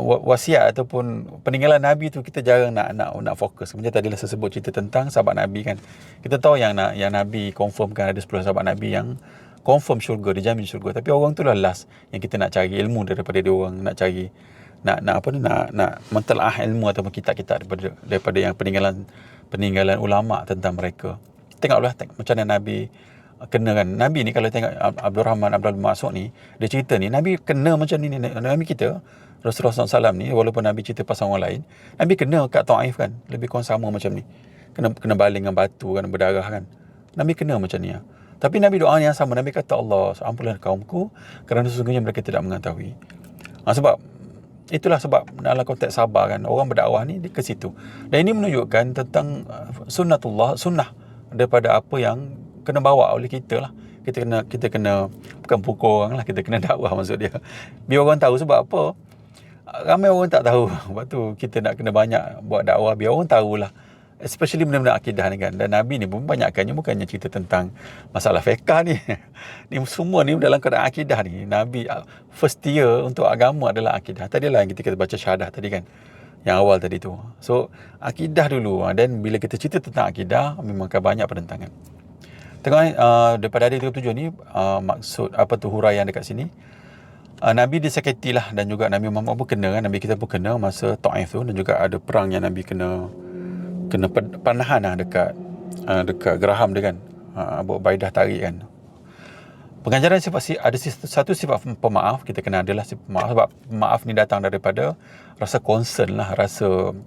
wasiat ataupun peninggalan Nabi tu kita jarang nak fokus. Macam tadilah saya sebut cerita tentang sahabat Nabi kan. Kita tahu yang Nabi confirmkan ada 10 sahabat Nabi yang confirm syurga, dijamin syurga. Tapi orang tu lah last yang kita nak cari ilmu daripada dia orang, nak cari nak mentelaah ilmu ataupun kitab-kitab daripada yang peninggalan ulama tentang mereka. Tengoklah macam mana Nabi kena kan. Nabi ni kalau tengok Abdul Mas'ud ni, dia cerita ni, Nabi kena macam ni. Nabi kita Rasulullah SAW ni, walaupun Nabi cerita pasal orang lain, Nabi kena kat Taif kan, lebih kurang sama macam ni. Kena baling dengan batu kan, berdarah kan. Nabi kena macam ni. Tapi Nabi doa yang sama. Nabi kata, "Allah, ampunlah kaumku kerana sesungguhnya mereka tidak mengetahui." Sebab itulah sebab dalam konteks sabar kan, orang berdakwah ni ke situ. Dan ini menunjukkan tentang sunnah daripada apa yang kena bawa oleh kita lah. Kita kena bukan pukul orang lah, kita kena dakwah maksud dia. Biar orang tahu. Sebab apa? Ramai orang tak tahu. Sebab tu kita nak kena banyak buat dakwah biar orang tahulah. Especially benda-benda akidah ni kan. Dan Nabi ni pun banyakkannya bukannya cerita tentang masalah fiqah ni. Ni semua ni dalam keadaan akidah ni. Nabi first tier untuk agama adalah akidah. Tadilah yang kita baca syahadah tadi kan, yang awal tadi tu. So akidah dulu. Dan bila kita cerita tentang akidah, memang akan banyak penentangan. Tengok daripada hadis 37 ni, maksud apa tu huraian dekat sini. Nabi disakiti lah, dan juga Nabi Muhammad pun kena kan. Nabi kita pun kena masa Taif tu, dan juga ada perang yang Nabi kena panahan lah dekat geraham dia kan. Abu Ubaidah tarik kan. Pengajaran ada satu sifat pemaaf. Kita kena adalah sifat pemaaf. Sebab pemaaf ni datang daripada rasa concern lah, rasa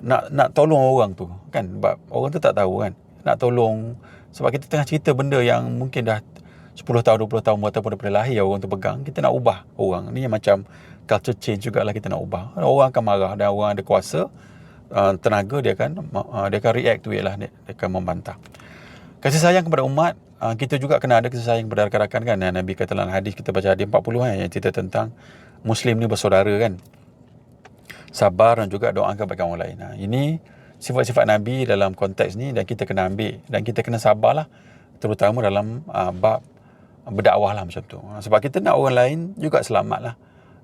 nak tolong orang tu kan. Sebab orang tu tak tahu kan, nak tolong. Sebab kita tengah cerita benda yang mungkin dah 10 tahun, 20 tahun ataupun daripada lahir orang tu pegang. Kita nak ubah orang. Ni macam culture change jugalah, kita nak ubah. Orang akan marah, dan orang ada kuasa, tenaga, dia akan react to it lah. Dia akan membantah. Kasih sayang kepada umat, kita juga kena ada kasih sayang kepada rakan-rakan kan. Nabi kata dalam hadis, kita baca hadis 40 kan, yang cerita tentang Muslim ni bersaudara kan. Sabar dan juga doakan bagi orang lain. Ini sifat-sifat Nabi dalam konteks ni, dan kita kena ambil, dan kita kena sabarlah, terutama dalam bab berdakwah lah macam tu. Sebab kita nak orang lain juga selamat lah.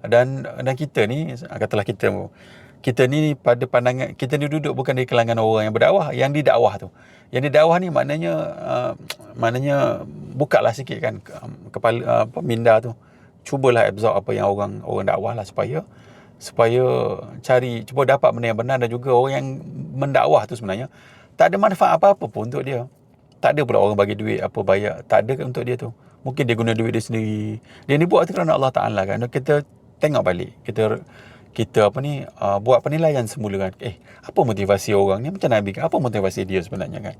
Dan kita ni, katalah kita ni pada pandangan, kita ni duduk bukan di kalangan orang yang berdakwah, yang didakwah tu. Yang didakwah ni maknanya bukalah sikit kan kepala minda tu. Cubalah absorb apa yang orang dakwah lah, supaya cuba dapat benda yang benar. Dan juga orang yang mendakwah tu sebenarnya tak ada manfaat apa-apa pun untuk dia. Tak ada pula orang bagi duit apa bayar, tak ada untuk dia tu. Mungkin dia guna duit dia sendiri. Dia ni buat tu kerana Allah Ta'ala kan. Kita tengok balik, kita buat penilaian semula kan. Apa motivasi orang ni? Macam Nabi kan, apa motivasi dia sebenarnya kan.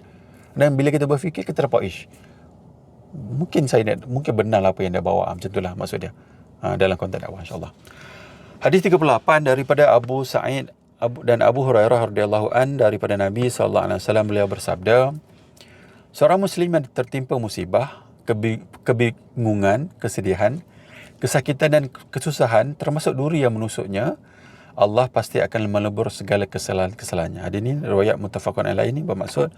Dan bila kita berfikir, kita dapat mungkin benar lah apa yang dia bawa. Macam itulah maksud dia dalam konteks dakwah, insyaAllah. Hadis 38 daripada Abu Sa'id dan Abu Hurairah radhiyallahu an, daripada Nabi SAW, beliau bersabda, seorang Muslim yang tertimpa musibah, kebingungan, kesedihan, kesakitan dan kesusahan, termasuk duri yang menusuknya, Allah pasti akan melebur segala kesalahannya. Hadis ini riwayat muttafaqun alaih, ini bermaksud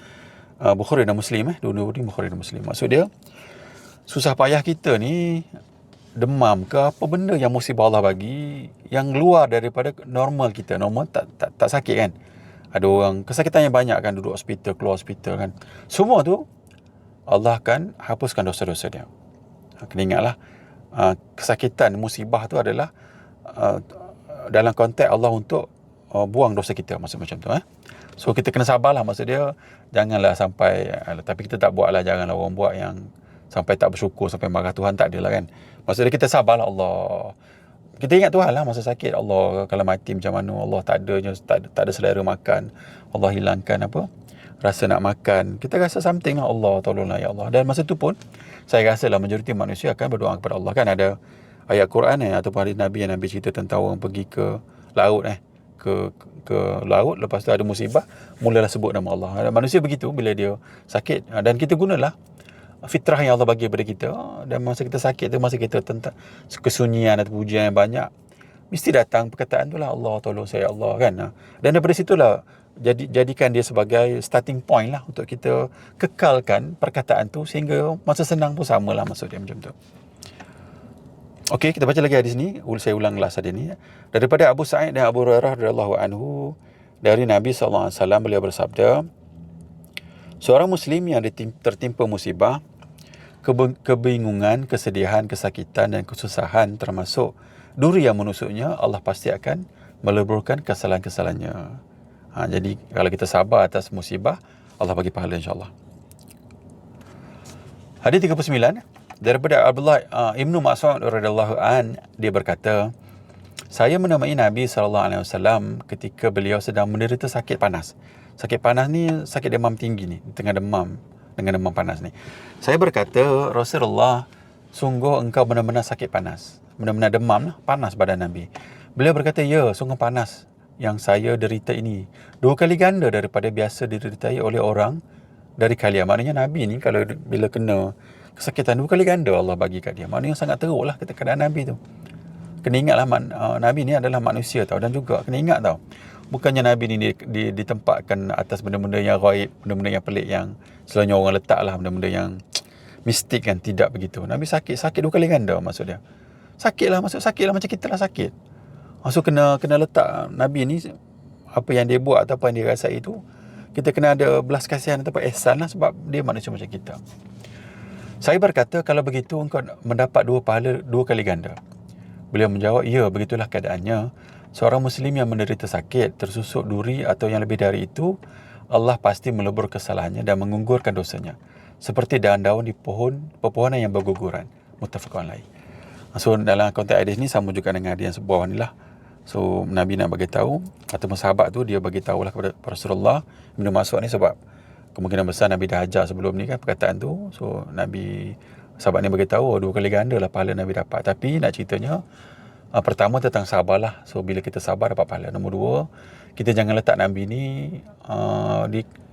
Bukhari dan Muslim. Dua-dua ni Bukhari dan Muslim. Maksud dia, susah payah kita ni, demam ke apa benda yang musibah Allah bagi, yang luar daripada normal kita. Normal tak sakit kan. Ada orang kesakitannya banyak kan, duduk hospital, keluar hospital kan. Semua tu Allah akan hapuskan dosa-dosa dia. Kena ingatlah, kesakitan, musibah tu adalah dalam konteks Allah untuk buang dosa kita, maksud macam tu. So kita kena sabarlah, maksud dia janganlah sampai, tapi kita tak buatlah, janganlah orang buat yang sampai tak bersyukur, sampai marah Tuhan, tak adalah kan. Maksud dia kita sabarlah. Allah, kita ingat Tuhan lah masa sakit. Allah kalau mati macam mana, Allah tak ada selera makan, Allah hilangkan rasa nak makan, kita rasa something lah, Allah tolonglah ya Allah. Dan masa tu pun saya rasa lah majoriti manusia akan berdoa kepada Allah kan. Ada ayat Quran ataupun hadis Nabi yang Nabi cerita tentang orang pergi ke laut, ke laut, lepas tu ada musibah, mulalah sebut nama Allah. Manusia begitu bila dia sakit, dan kita gunalah fitrah yang Allah bagi kepada kita. Dan masa kita sakit tu, masa kita tentang kesunyian atau pujian yang banyak, mesti datang perkataan tu lah, Allah tolong saya Allah kan. Dan daripada situlah jadikan dia sebagai starting point lah untuk kita kekalkan perkataan tu sehingga masa senang pun samalah maksud dia macam tu. Okey, kita baca lagi hadis ni. Saya ulang last hadis ni. Daripada Abu Sa'id dan Abu Hurairah radhiyallahu anhu, dari Nabi SAW, beliau bersabda, seorang Muslim yang tertimpa musibah, kebingungan, kesedihan, kesakitan dan kesusahan termasuk duri yang menusuknya, Allah pasti akan meleburkan kesalahan-kesalahannya. Jadi kalau kita sabar atas musibah, Allah bagi pahala insyaAllah. Hadis 39 daripada Abdullah Ibnu Mas'ud radhiyallahu an, dia berkata, saya menemui Nabi SAW ketika beliau sedang menderita sakit panas. Sakit panas ni sakit demam tinggi ni, tengah demam dengan demam panas ni. Saya berkata, Rasulullah, sungguh engkau benar-benar sakit panas, benar-benar demam lah, panas badan Nabi. Beliau berkata, ya, sungguh panas yang saya derita ini, 2 kali ganda daripada biasa dideritai oleh orang dari kalian. Maknanya Nabi ni kalau bila kena kesakitan 2 kali ganda Allah bagi kat dia. Maknanya sangat teruk lah keadaan Nabi tu. Kena ingatlah Nabi ni adalah manusia tau. Dan juga kena ingat tau, bukannya Nabi ni ditempatkan atas benda-benda yang ghaib, benda-benda yang pelik yang selalunya orang letak lah, benda-benda yang mistik kan. Tidak begitu. Nabi sakit 2 kali ganda maksud dia. Sakit lah macam kita lah sakit. Maksud kena letak Nabi ni, apa yang dia buat atau apa yang dia rasai itu, kita kena ada belas kasihan ataupun ihsan lah, sebab dia manusia macam kita. Saya berkata, kalau begitu engkau mendapat 2 pahala 2 kali ganda. Beliau menjawab, ya, begitulah keadaannya. Seorang Muslim yang menderita sakit, tersusuk duri atau yang lebih dari itu, Allah pasti melebur kesalahannya dan menggugurkan dosanya, seperti daun-daun di pepohonan yang berguguran. Muttafaqun alaih. So dalam konteks hadis ni sama juga dengan hadis yang sebawah ni lah. So Nabi nak bagi tahu, ataupun sahabat tu dia bagi tahulah kepada Rasulullah Ibnu Mas'ud ni, sebab kemungkinan besar Nabi dah ajar sebelum ni kan perkataan tu. So sahabat ni bagi tahu, 2 kali ganda lah pahala Nabi dapat. Tapi nak ceritanya, pertama tentang sabarlah. So bila kita sabar dapat pahala. Nombor 2, kita jangan letak Nabi ni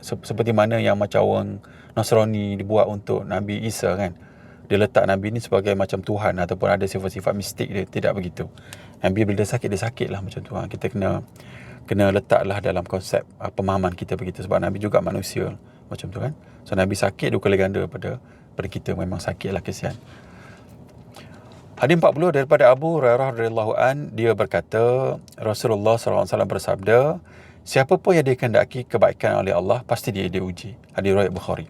seperti mana yang macam orang Nasrani dibuat untuk Nabi Isa kan. Dia letak Nabi ni sebagai macam Tuhan ataupun ada sifat-sifat mistik dia. Tidak begitu. Nabi bila dia sakit lah macam tu. Kita kena letaklah dalam konsep pemahaman kita begitu, sebab Nabi juga manusia macam tu kan. So Nabi sakit 2 kali ganda pada kita, memang sakit lah, kesian. Hadis 40 daripada Abu Hurairah radhiyallahu an, dia berkata, Rasulullah SAW bersabda, siapa pun yang dikehendaki kebaikan oleh Allah, pasti dia diuji. Hadis riwayat Bukhari.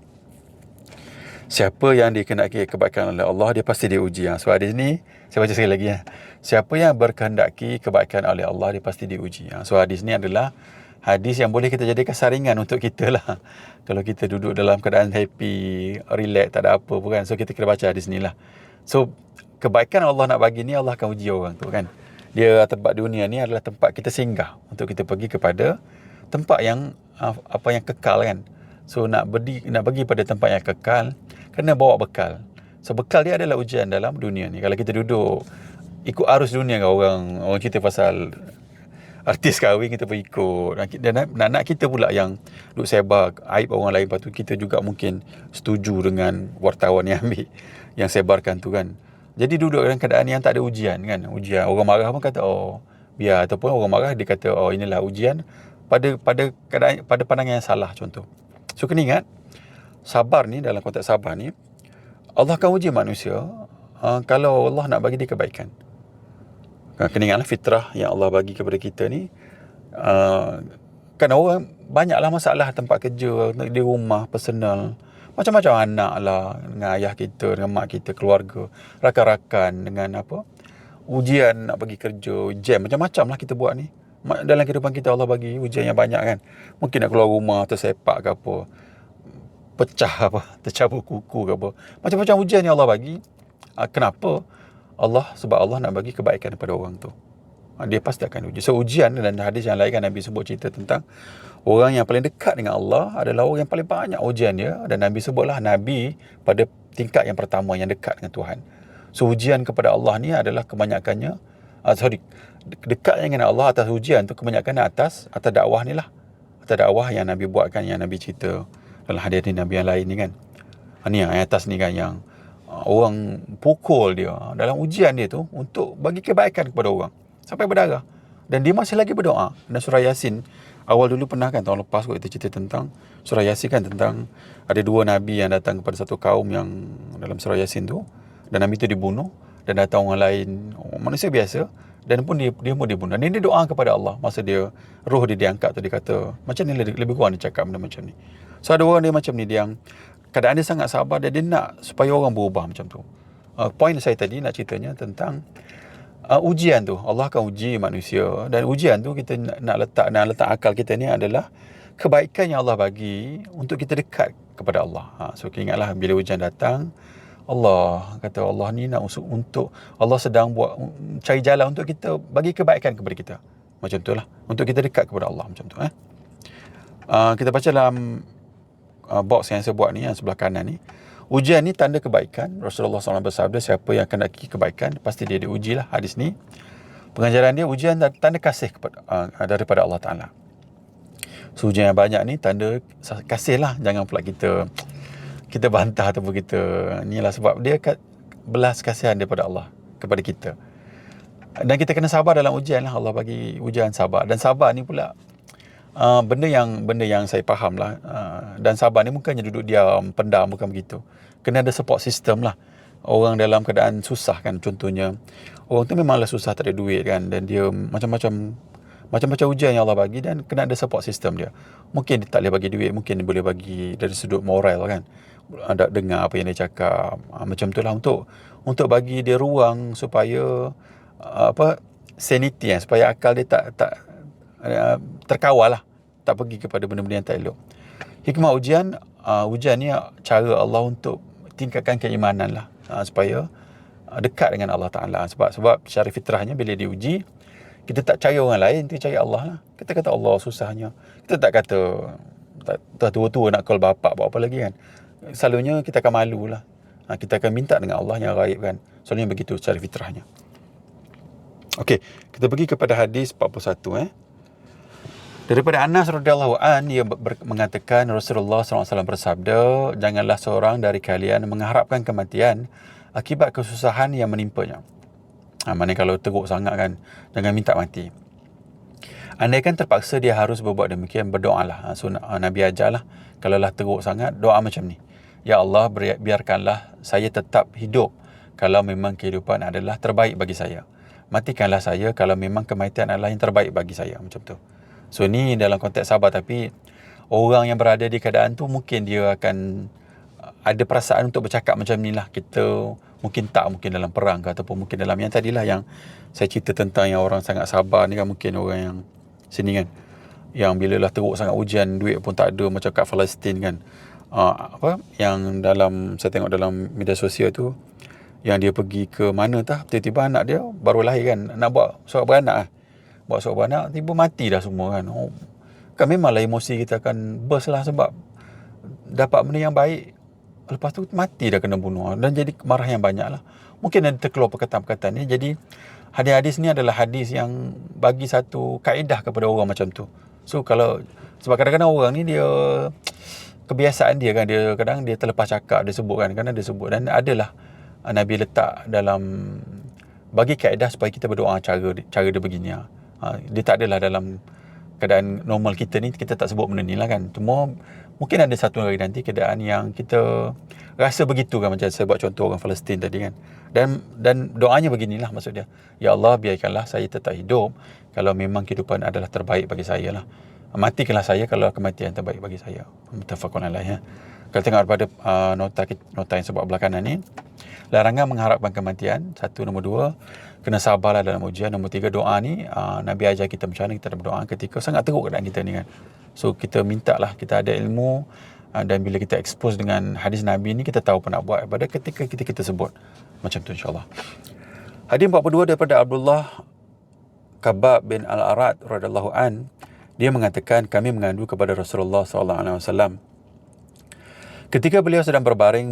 Siapa yang dikehendaki kebaikan oleh Allah, dia pasti diuji. So hadis ni saya baca sekali lagi ya. Siapa yang berkehendaki kebaikan oleh Allah, dia pasti diuji. So hadis ni adalah hadis yang boleh kita jadikan saringan untuk kita lah. Kalau kita duduk dalam keadaan happy, relax, tak ada apa pun kan. So kita kena baca hadis ni lah. So kebaikan Allah nak bagi ni, Allah akan uji orang tu kan. Dia tempat dunia ni adalah tempat kita singgah untuk kita pergi kepada tempat yang yang kekal kan. So nak pergi pada tempat yang kekal, kena bawa bekal. So bekal dia adalah ujian dalam dunia ni. Kalau kita duduk ikut arus dunia kan, orang cerita pasal artis kahwin, kita pun ikut. Dan nak kita pula yang duk sebar aib orang lain, lepas tu kita juga mungkin setuju dengan wartawan yang yang sebarkan tu kan. Jadi duduk dalam keadaan yang tak ada ujian kan. Ujian, orang marah pun kata biar, ataupun orang marah dia kata inilah ujian, pada keadaan, pada pandangan yang salah contoh. So kena ingat, sabar ni, dalam konteks sabar ni, Allah akan uji manusia kalau Allah nak bagi dia kebaikan. Kena ingatlah fitrah yang Allah bagi kepada kita ni, kan orang banyaklah masalah tempat kerja, di rumah, personal, macam-macam, anak lah, dengan ayah kita, dengan mak kita, keluarga, rakan-rakan, dengan ujian nak pergi kerja, jam, macam-macam lah kita buat ni. Dalam kehidupan kita Allah bagi ujian yang banyak kan. Mungkin nak keluar rumah, tersepak ke apa, tercabut kuku ke apa, macam-macam ujian yang Allah bagi. Kenapa? Sebab Allah nak bagi kebaikan kepada orang tu. Dia pasti akan uji. So ujian, dan hadis yang lain kan Nabi sebut cerita tentang orang yang paling dekat dengan Allah adalah orang yang paling banyak ujian dia. Dan Nabi sebutlah Nabi pada tingkat yang pertama yang dekat dengan Tuhan. So ujian kepada Allah ni adalah kebanyakannya dekatnya dengan Allah atas ujian tu kebanyakan atas dakwah ni lah. Atas dakwah yang Nabi buatkan, yang Nabi cerita dalam hadis Nabi yang lain ni kan. Ni yang atas ni kan, yang orang pukul dia dalam ujian dia tu untuk bagi kebaikan kepada orang sampai berdarah, dan dia masih lagi berdoa. Dan surah Yasin awal dulu pernah kan, tahun lepas kita cerita tentang surah Yasin kan, tentang ada dua nabi yang datang kepada satu kaum yang dalam surah Yasin tu, dan nabi tu dibunuh, dan datang orang lain, manusia biasa, dan pun dia pun dibunuh. Dan dia doa kepada Allah masa dia roh dia diangkat tu, dia kata macam ni, lebih kurang dia cakap benda macam ni. So ada orang dia macam ni, dia yang keadaan dia sangat sabar, dan dia nak supaya orang berubah macam tu. Poin saya tadi nak ceritanya tentang ujian tu. Allah akan uji manusia, dan ujian tu kita nak letak akal kita ni adalah kebaikan yang Allah bagi untuk kita dekat kepada Allah. So ingatlah bila ujian datang, Allah kata Allah ni nak untuk Allah sedang cari jalan untuk kita bagi kebaikan kepada kita. Macam tu lah, untuk kita dekat kepada Allah macam tu. Kita baca dalam box yang saya buat ni, yang sebelah kanan ni. Ujian ni tanda kebaikan. Rasulullah SAW bersabda, siapa yang akan nakiki kebaikan, pasti dia diuji lah. Hadis ni, pengajaran dia, ujian tanda kasih daripada Allah Ta'ala. So ujian yang banyak ni tanda kasih lah. Jangan pula kita bantah ataupun kita ni lah, sebab dia belas kasihan daripada Allah kepada kita. Dan kita kena sabar dalam ujian lah. Allah bagi ujian sabar. Dan sabar ni pula benda yang saya faham lah, dan sabar ni bukannya duduk diam pendam, bukan begitu. Kena ada support system lah. Orang dalam keadaan susah kan, contohnya orang tu memanglah susah, tak ada duit kan, dan dia macam-macam ujian yang Allah bagi, dan kena ada support system dia. Mungkin dia tak boleh bagi duit, mungkin dia boleh bagi dari sudut moral kan, dengar apa yang dia cakap, macam tu lah, untuk bagi dia ruang supaya sanity, supaya akal dia tak terkawal lah, tak pergi kepada benda-benda yang tak elok. Hikmah ujian ni cara Allah untuk tingkatkan keimanan lah, supaya dekat dengan Allah Ta'ala. Sebab secara fitrahnya bila diuji, kita tak cari orang lain, kita cari Allah lah. Kita kata Allah susahnya, kita tak kata tak tua-tua nak call bapak buat apa lagi kan. Selalunya kita akan malu lah, kita akan minta dengan Allah yang ghaib kan. Selalunya begitu secara fitrahnya. Okey, kita pergi kepada hadis 41. Daripada Anas radhiyallahu an, dia mengatakan Rasulullah SAW bersabda, janganlah seorang dari kalian mengharapkan kematian akibat kesusahan yang menimpanya. Maknanya kalau teruk sangat kan, jangan minta mati. Andaikan terpaksa dia harus berbuat demikian, berdoalah. So Nabi ajarlah, kalau lah teruk sangat, doa macam ni. Ya Allah, biarkanlah saya tetap hidup kalau memang kehidupan adalah terbaik bagi saya. Matikanlah saya kalau memang kematian adalah yang terbaik bagi saya. Macam tu. So ni dalam konteks sabar, tapi orang yang berada di keadaan tu mungkin dia akan ada perasaan untuk bercakap macam ni lah. Kita mungkin dalam perang ke, ataupun mungkin dalam yang tadilah yang saya cerita tentang yang orang sangat sabar ni kan, mungkin orang yang sini kan, yang bila lah teruk sangat ujian, duit pun tak ada, macam kat Palestin kan. Yang saya tengok dalam media sosial tu, yang dia pergi ke mana tiba-tiba anak dia baru lahir kan, nak buat surat beranak tiba mati dah semua kan. Kan memanglah emosi kita akan burst lah, sebab dapat benda yang baik, lepas tu mati dah kena bunuh, dan jadi marah yang banyak lah. Mungkin ada terkeluar perkataan-perkataan ni. Jadi hadis-hadis ni adalah hadis yang bagi satu kaedah kepada orang macam tu. So sebab kadang-kadang orang ni dia kebiasaan dia kan, dia kadang dia terlepas cakap, dia sebut kan, kadang dia sebut, dan adalah Nabi letak dalam bagi kaedah supaya kita berdoa cara dia begini. Dia tak adalah dalam keadaan normal kita ni, kita tak sebut benda ni lah kan. Cuma mungkin ada satu hari nanti keadaan yang kita rasa begitu kan, macam saya buat contoh orang Palestin tadi kan. Dan doanya beginilah maksud dia. Ya Allah, biarkanlah saya tetap hidup kalau memang kehidupan adalah terbaik bagi saya lah. Matikanlah saya kalau kematian terbaik bagi saya. Muttafaqun alaih. Kalau tengok daripada nota yang sebab belah kanan ni, larangan mengharapkan kematian. 1, nombor 2, kena sabarlah dalam ujian. Nombor 3, doa ni Nabi ajar kita macam mana kita berdoa ketika sangat teruk keadaan kita ni kan. So kita minta lah, kita ada ilmu, dan bila kita expose dengan hadis Nabi ni, kita tahu apa nak buat pada ketika kita sebut macam tu, insyaAllah. Hadis 42 daripada Abdullah Kabab bin Al-Arad radhiyallahu an, dia mengatakan, kami mengadu kepada Rasulullah SAW. Ketika beliau sedang berbaring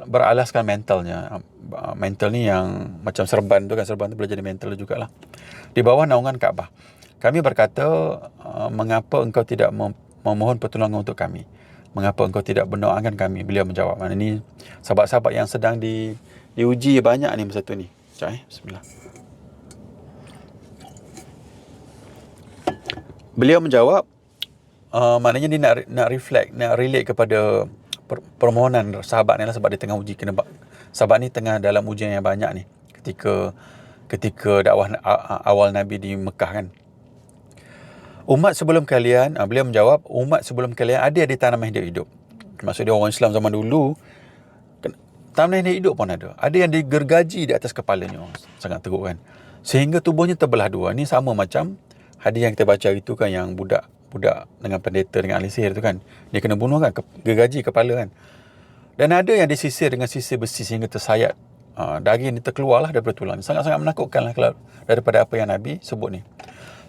beralaskan mentalnya, mental ni yang macam serban tu kan, serban tu boleh jadi mental jugalah, di bawah naungan Kaabah. Kami berkata, mengapa engkau tidak memohon pertolongan untuk kami? Mengapa engkau tidak berdoakan kami? Beliau menjawab. Mana ni sahabat-sahabat yang sedang diuji banyak ni masa tu ni. Sekejap bismillah. Beliau menjawab, maknanya dia nak reflect, nak relate kepada permohonan sahabat ni lah, sebab dia tengah uji. Sahabat ni tengah dalam ujian yang banyak ni ketika dakwah awal Nabi di Mekah kan. Umat sebelum kalian, beliau menjawab, umat sebelum kalian ada di tanah yang hidup. Maksud dia orang Islam zaman dulu, tanah yang hidup pun ada. Ada yang digergaji di atas kepalanya. Sangat teruk kan. Sehingga tubuhnya terbelah dua. Ni sama macam hadis yang kita baca itu kan, yang budak dengan pendeta dengan ahli sihir tu kan. Dia kena bunuh kan, gergaji kepala kan. Dan ada yang disisir dengan sisir besi sehingga tersayat. Daging ni terkeluarlah daripada tulang. Sangat-sangat menakutkan lah daripada apa yang Nabi sebut ni.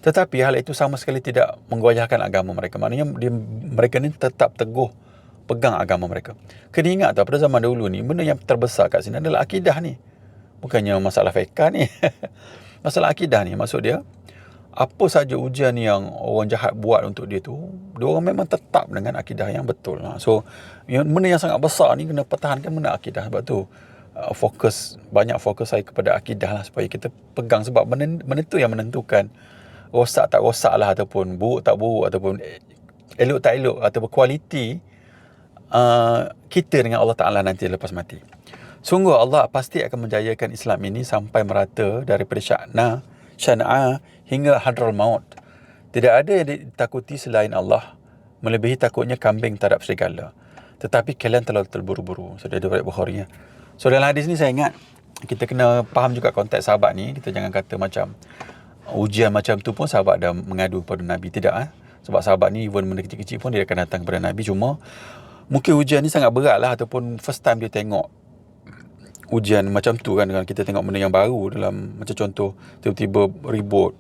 Tetapi hal itu sama sekali tidak menggoyahkan agama mereka. Maknanya mereka ni tetap teguh pegang agama mereka. Kena ingat tau, pada zaman dahulu ni, benda yang terbesar kat sini adalah akidah ni. Bukannya masalah fiqh ni. Masalah akidah ni, maksud dia, apa saja ujian yang orang jahat buat untuk dia tu, dia orang memang tetap dengan akidah yang betul. So, benda yang sangat besar ni kena pertahankan benda akidah. Sebab tu, banyak fokus saya kepada akidah lah, supaya kita pegang. Sebab benda tu yang menentukan rosak tak rosak lah, ataupun buruk tak buruk, ataupun elok tak elok, ataupun kualiti kita dengan Allah Ta'ala nanti lepas mati. Sungguh Allah pasti akan menjayakan Islam ini sampai merata daripada Syana'a hingga Hadraul Maut. Tidak ada yang ditakuti selain Allah, melebihi takutnya kambing terhadap serigala. Tetapi kalian terlalu terburu-buru. So, dia ada riwayat Bukhari. So, dalam hadis ni saya ingat, kita kena faham juga konteks sahabat ni. Kita jangan kata macam ujian macam tu pun sahabat dah mengadu kepada Nabi. Tidak. Sebab sahabat ni, even benda kecil-kecil pun dia akan datang kepada Nabi. Cuma mungkin ujian ni sangat berat lah, ataupun first time dia tengok ujian macam tu kan. Kita tengok benda yang baru dalam, macam contoh tiba-tiba ribut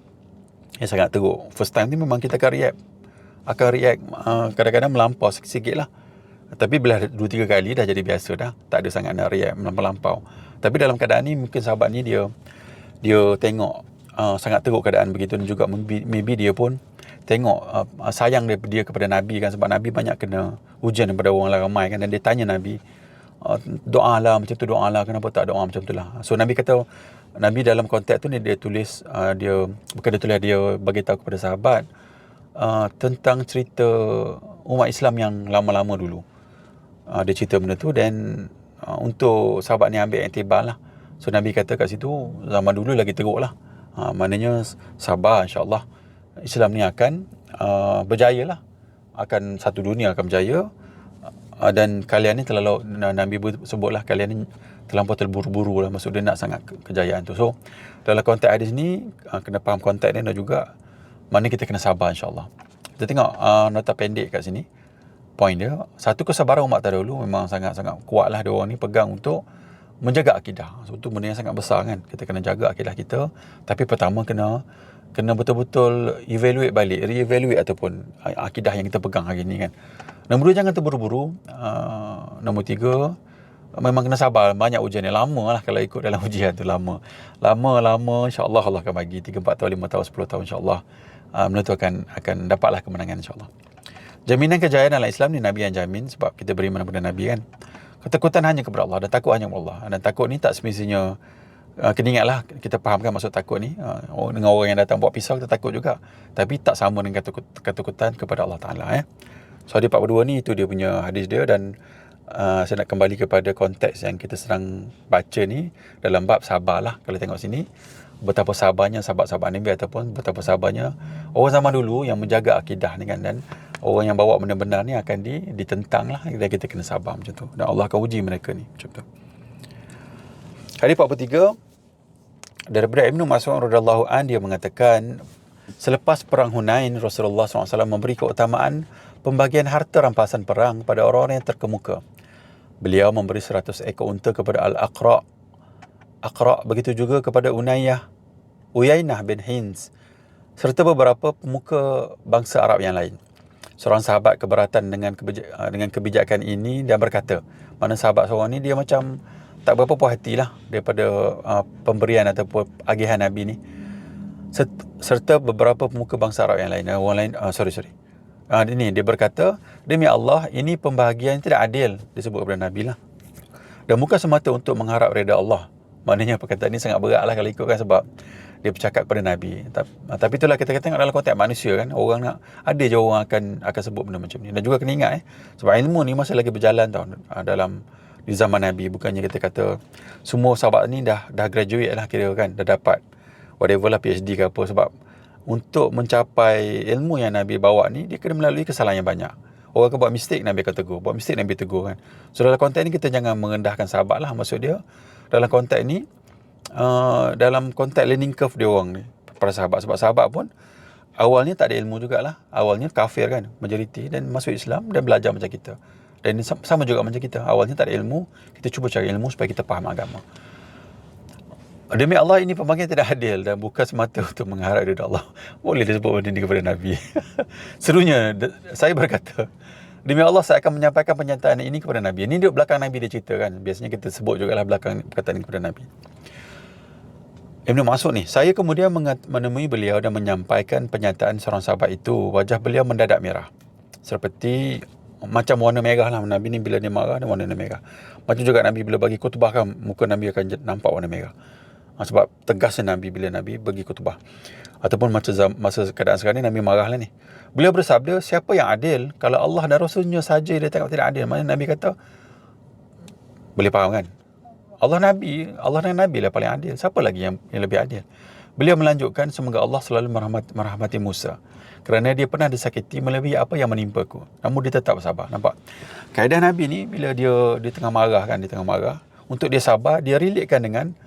yang sangat teruk. First time ni memang kita akan react kadang-kadang melampau sikit-sikit lah. Tapi bila 2-3 kali dah jadi biasa dah, tak ada sangat nak react melampau. Tapi dalam keadaan ni mungkin sahabat ni dia tengok sangat teruk keadaan begitu, dan juga maybe dia pun tengok sayang dia kepada Nabi kan, sebab Nabi banyak kena ujian daripada orang ramai kan, dan dia tanya Nabi, doa lah macam tu, doa lah, kenapa tak doa macam tu lah. So Nabi kata, Nabi dalam konteks tu ni dia tulis, dia bagi tahu kepada sahabat tentang cerita umat Islam yang lama-lama dulu. Dia cerita benda tu, dan untuk sahabat ni ambil iktibar lah. So Nabi kata kat situ, zaman dulu lagi teruk lah. Maknanya sabar, insyaAllah Islam ni akan berjaya lah, akan satu dunia akan berjaya. Dan kalian ni terlalu, Nabi sebutlah, kalian ni terlampau terburu-buru lah, maksud dia nak sangat kejayaan tu. So dalam konteks hadis ni, kena faham konteks ni, dan juga mana kita kena sabar, insyaAllah. Kita tengok nota pendek kat sini. Poin dia, satu, kesabaran umat terdahulu memang sangat-sangat kuat lah, dia orang ni pegang untuk menjaga akidah. So tu benda yang sangat besar kan. Kita kena jaga akidah kita. Tapi pertama kena betul-betul evaluate balik, re-evaluate ataupun akidah yang kita pegang hari ni kan. Nombor 2, jangan terburu-buru. Nombor 3, memang kena sabar. Banyak ujian ni, lama lah kalau ikut dalam ujian tu, lama insyaAllah Allah akan bagi 3, 4 tahun, 5 tahun, 10 tahun insyaAllah. Benda tu akan dapatlah kemenangan insyaAllah. Jaminan kejayaan dalam Islam ni Nabi yang jamin, sebab kita beriman kepada Nabi kan. Ketakutan hanya kepada Allah, dan takut hanya kepada Allah. Dan takut ni tak semestinya, kena ingatlah, kita fahamkan maksud takut ni, dengan orang yang datang bawa pisau kita takut juga, tapi tak sama dengan ketakutan kepada Allah Ta'ala. So hadis 42 ni, itu dia punya hadis dia. Dan saya nak kembali kepada konteks yang kita sedang baca ni, dalam bab sabar lah. Kalau tengok sini, betapa sabarnya sahabat-sahabat Nabi, ataupun betapa sabarnya orang zaman dulu yang menjaga akidah ni kan. Dan orang yang bawa benda-benda ni akan ditentang lah, dan kita kena sabar macam tu, dan Allah akan uji mereka ni macam tu. Hadis 43 daripada Ibnu Mas'ud radhiyallahu anhu, dia mengatakan, selepas perang Hunain, Rasulullah SAW memberi keutamaan pembagian harta rampasan perang pada orang-orang yang terkemuka. Beliau memberi 100 ekor unta kepada Al-Aqra', begitu juga kepada Uyainah bin Hins, serta beberapa pemuka bangsa Arab yang lain. seorang sahabat keberatan dengan kebijakan ini dan berkata, mana sahabat seorang ni dia macam tak berapa puas hati lah daripada pemberian ataupun agihan Nabi ni, serta beberapa pemuka bangsa Arab yang lain. Orang lain, ini dia berkata, demi Allah, ini pembahagian tidak adil, disebut kepada Nabi lah. Dan bukan semata untuk mengharap reda Allah. Maknanya perkataan ni sangat berat lah kalau ikutkan, sebab dia bercakap kepada Nabi. Tapi itulah kita tengok dalam konteks manusia kan, orang nak, ada je orang akan sebut benda macam ni. Dan juga kena ingat sebab ilmu ni masih lagi berjalan tau dalam di zaman Nabi. Bukannya kita kata semua sahabat ni dah graduate lah kira kan, dah dapat whatever lah, PhD ke apa. Sebab untuk mencapai ilmu yang Nabi bawa ni, dia kena melalui kesalahan yang banyak. Orang akan buat mistake, Nabi akan tegur. Buat mistake, Nabi tegur kan. So dalam konteks ni kita jangan merendahkan sahabat lah. Maksud dia dalam konteks ni, dalam konteks learning curve dia orang ni, para sahabat. Sebab sahabat pun awalnya tak ada ilmu jugalah. Awalnya kafir kan, majoriti, dan masuk Islam dan belajar macam kita. Dan ini sama juga macam kita. Awalnya tak ada ilmu, kita cuba cari ilmu supaya kita faham agama. Demi Allah, ini pembagian tidak adil dan bukan semata untuk mengharap ridha Allah. Boleh disebut benda ni kepada Nabi. Serunya, saya berkata, demi Allah, saya akan menyampaikan pernyataan ini kepada Nabi. Ini di belakang Nabi dia cerita kan. Biasanya kita sebut jugalah belakang perkataan ini kepada Nabi. Ibn Mas'ud ni, saya kemudian menemui beliau dan menyampaikan pernyataan seorang sahabat itu. Wajah beliau mendadak merah, seperti macam warna merah lah. Nabi ni bila dia marah, dia warna merah. Macam juga Nabi bila bagi khutbah kan, muka Nabi akan nampak warna merah. Sebab tegasnya Nabi bila Nabi bagi khutbah. Ataupun masa keadaan sekarang ni, Nabi marah lah ni. Beliau bersabda, siapa yang adil? Kalau Allah dan Rasulnya saja dia tengok tidak adil. Mana Nabi kata, boleh faham kan? Allah dan Nabi lah paling adil. Siapa lagi yang lebih adil? Beliau melanjutkan, semoga Allah selalu merahmati Musa, kerana dia pernah disakiti melebihi apa yang menimpaku, namun dia tetap sabar. Nampak? Kaedah Nabi ni, bila dia tengah marah kan, untuk dia sabar, dia relatekan dengan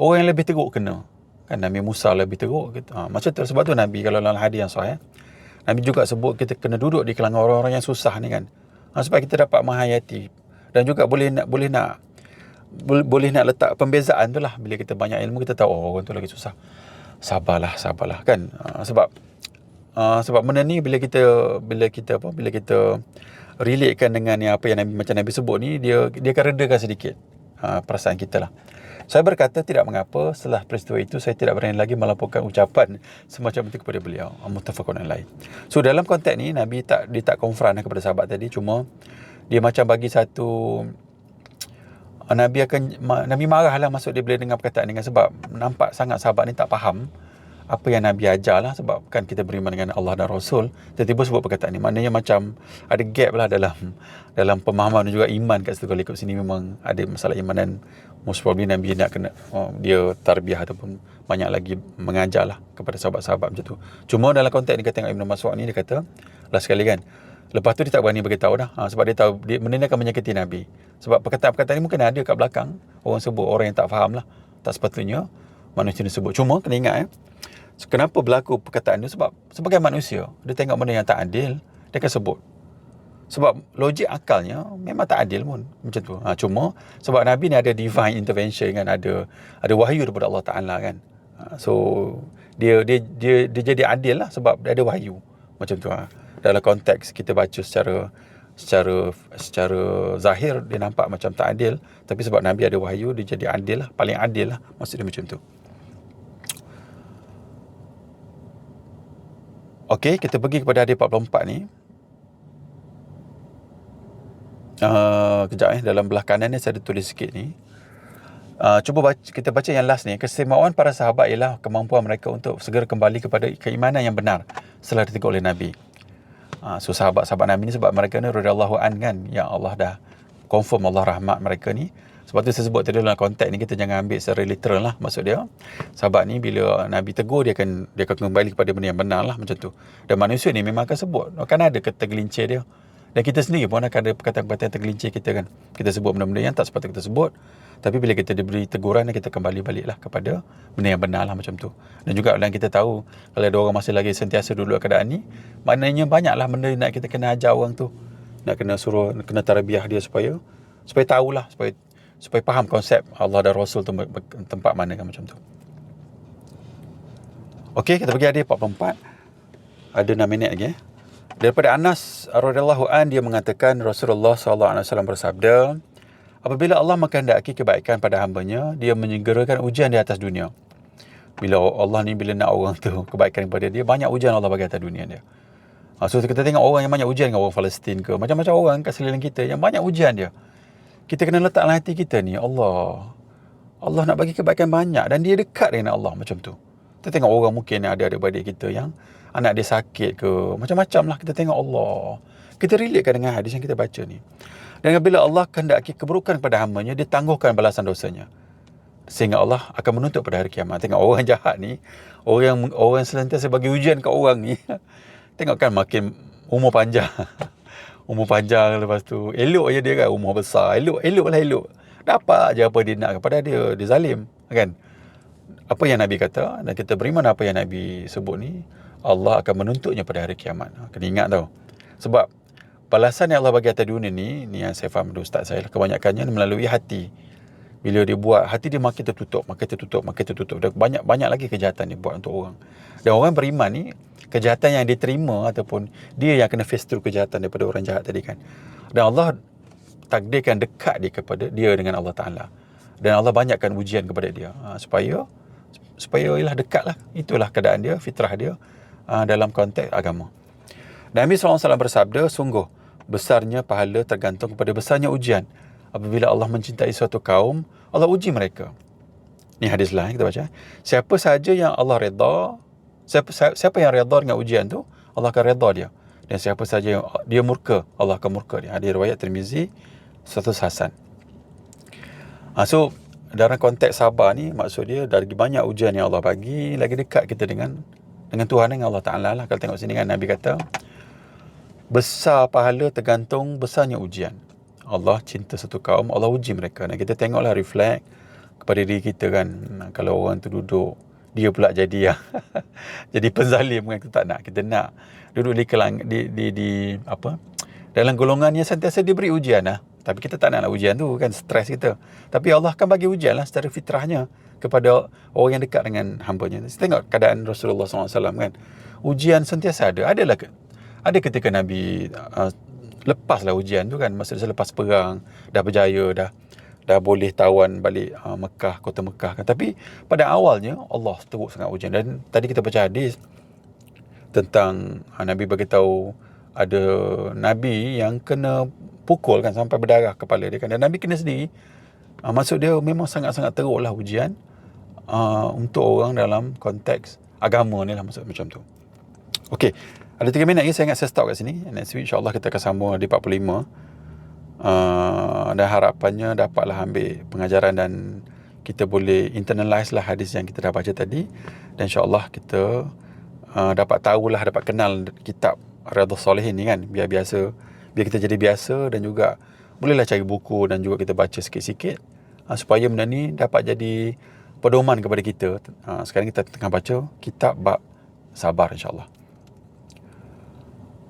orang yang lebih teruk kena. Kan Nabi Musa lebih teruk. Macam tu. Sebab tu Nabi, kalau dalam hadis yang sahih, Nabi juga sebut kita kena duduk di kalangan orang-orang yang susah ni kan. Supaya kita dapat menghayati. Dan juga boleh nak letak pembezaan tu lah. Bila kita banyak ilmu, kita tahu orang tu lagi susah. Sabarlah kan. Sebab benda ni bila kita relatekan dengan apa yang macam Nabi sebut ni, dia akan redakan sedikit perasaan kita lah. Saya berkata tidak mengapa, setelah peristiwa itu saya tidak berani lagi melaporkan ucapan semacam itu kepada beliau. Muttafaqun alaih. So dalam konteks ni, Nabi dia tak konfront kepada sahabat tadi, cuma dia macam bagi satu, Nabi marah lah, maksud dia bila dengar perkataan ni kan, sebab nampak sangat sahabat ni tak faham apa yang Nabi ajar lah. Sebab kan kita beriman dengan Allah dan Rasul, tiba-tiba sebut perkataan ni, maknanya macam ada gap lah dalam pemahaman dan juga iman kat situ. Kalau ikut sini memang ada masalah iman, dan most probably Nabi nak kena dia tarbiyah ataupun banyak lagi mengajar lah kepada sahabat-sahabat macam tu. Cuma dalam konteks ni, kita tengok Ibn Mas'ud ni, dia kata last sekali kan, lepas tu dia tak berani beritahu dah, sebab dia tahu benda ni akan menyakiti Nabi. Sebab perkataan-perkataan ni mungkin ada kat belakang orang sebut, orang yang tak faham lah, tak sepatutnya manusia ni sebut. Cuma kena ingat kenapa berlaku perkataan ni, sebab sebagai manusia, dia tengok benda yang tak adil, dia akan sebut. Sebab logik akalnya memang tak adil pun macam tu. Cuma sebab Nabi ni ada divine intervention kan, ada wahyu daripada Allah Ta'ala kan. So dia jadi adil lah sebab dia ada wahyu macam tu. Dalam konteks kita baca secara zahir dia nampak macam tak adil, tapi sebab Nabi ada wahyu, dia jadi adil lah, paling adil lah, maksud dia macam tu. Okey, kita pergi kepada hadis 44 ni. Kejap dalam belah kanan ni saya ada tulis sikit ni. Cuba kita baca yang last ni. Keistimewaan para sahabat ialah kemampuan mereka untuk segera kembali kepada keimanan yang benar setelah ditegur oleh Nabi. So sahabat-sahabat Nabi ni, sebab mereka ni radhiyallahu an kan, yang Allah dah confirm Allah rahmat mereka ni. Sebab tu saya sebut tadi dalam konteks ni, kita jangan ambil secara literal lah. Maksud dia, sahabat ni bila Nabi tegur, dia akan kembali kepada benda yang benar lah, macam tu. Dan manusia ni memang akan sebut, akan ada tergelincir dia. Dan kita sendiri pun akan ada perkataan-perkataan tergelincir kita kan. Kita sebut benda-benda yang tak sepatutnya kita sebut. Tapi bila kita diberi teguran, kita kembali baliklah kepada benda yang benar lah, macam tu. Dan juga dan kita tahu, kalau ada orang masih lagi sentiasa duduk keadaan ni, maknanya banyaklah benda nak kita kena ajar orang tu. Nak kena suruh, kena tarbiyah dia supaya tahulah, supaya faham konsep Allah dan Rasul tu tempat mana kan, macam tu. Okey, kita pergi hadis 44. Ada 6 minit lagi. Daripada Anas radhiyallahu an, dia mengatakan Rasulullah sallallahu alaihi wasallam bersabda, apabila Allah menghendaki kebaikan pada hamba-Nya, dia menyegerakan ujian di atas dunia. Bila Allah ni bila nak orang tu kebaikan kepada dia, banyak ujian Allah bagi atas dunia dia. So kita tengok orang yang banyak ujian dengan orang Palestin ke, macam-macam orang kat sekeliling kita yang banyak ujian dia. Kita kena letak dalam hati kita ni, Allah nak bagi kebaikan banyak dan dia dekat dengan Allah macam tu. Kita tengok orang mungkin ada adik-beradik kita yang anak dia sakit ke, macam-macam lah kita tengok Allah. Kita relatekan dengan hadis yang kita baca ni. Dan bila Allah kehendaki keburukan kepada hamba-Nya, dia tangguhkan balasan dosanya. Sehingga Allah akan menuntut pada hari kiamat. Tengok orang jahat ni, orang yang sentiasa bagi ujian kat orang ni. Tengok kan makin umur panjang. Umur panjang, lepas tu elok je dia kan, umur besar. Elok. Dapat je apa dia nak kepada dia. Dia zalim kan. Apa yang Nabi kata, dan kita beriman apa yang Nabi sebut ni, Allah akan menuntutnya pada hari kiamat. Kena ingat tau. Sebab balasan yang Allah bagi atas dunia ni yang saya faham dari ustaz saya, kebanyakannya melalui hati. Bila dia buat, hati dia makin tertutup. Dan banyak lagi kejahatan dia buat untuk orang. Dan orang beriman ni, kejahatan yang dia terima ataupun dia yang kena face through kejahatan daripada orang jahat tadi kan. Dan Allah takdirkan dekat dia kepada dia dengan Allah Ta'ala. Dan Allah banyakkan ujian kepada dia. Supaya ialah dekat lah. Itulah keadaan dia, fitrah dia dalam konteks agama. Nabi SAW bersabda, sungguh besarnya pahala tergantung kepada besarnya ujian. Apabila Allah mencintai suatu kaum, Allah uji mereka. Ni hadis lah kita baca. Siapa sahaja yang Allah redha, siapa yang redha dengan ujian tu, Allah akan redha dia. Dan siapa sahaja yang dia murka, Allah akan murka dia. Hadis riwayat Tirmizi, status hasan. So dalam konteks sabar ni, maksud dia dari banyak ujian yang Allah bagi, lagi dekat kita dengan Tuhan, dengan Allah Ta'ala lah. Kalau tengok sini kan Nabi kata, besar pahala tergantung besarnya ujian. Allah cinta satu kaum, Allah uji mereka. Dan kita tengoklah reflect kepada diri kita kan. Kalau orang tu duduk, dia pula jadi jadi penzalim kan, kita tak nak. Kita nak duduk di dalam golongan yang sentiasa diberi ujian lah. Tapi kita tak nak ujian tu kan, stres kita. Tapi Allah akan bagi ujian lah secara fitrahnya kepada orang yang dekat dengan hamba-Nya. Kita tengok keadaan Rasulullah SAW kan. Ujian sentiasa ada. Ada ketika Nabi lepaslah ujian tu kan, maksudnya selepas perang, dah berjaya, dah boleh tawan balik kota Mekah kan. Tapi pada awalnya Allah teruk sangat ujian. Dan tadi kita baca hadis tentang Nabi beritahu ada Nabi yang kena pukul kan sampai berdarah kepala dia kan. Dan Nabi kena sendiri. Maksud dia memang sangat-sangat teruklah ujian untuk orang dalam konteks agama ni lah, maksud macam tu. Okey, ada 3 minit lagi, saya ingat saya stop kat sini. Next week insyaAllah kita akan sambung di 45. Dan harapannya dapatlah ambil pengajaran dan kita boleh internalize lah hadis yang kita dah baca tadi. Dan insyaAllah kita dapat tahulah, dapat kenal kitab Riyadhus Salihin ni kan. Biar kita jadi biasa, dan juga bolehlah cari buku dan juga kita baca sikit-sikit supaya benda ni dapat jadi pedoman kepada kita. Sekarang kita tengah baca kitab bab sabar insyaAllah.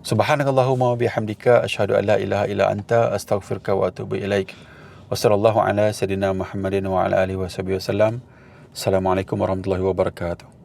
Subhanakallahumma wa bihamdika asyhadu an la ilaha illa anta astaghfiruka wa atubu ilaik. Wassallallahu ala sayidina Muhammadin wa ala alihi wasallam. Assalamualaikum warahmatullahi wabarakatuh.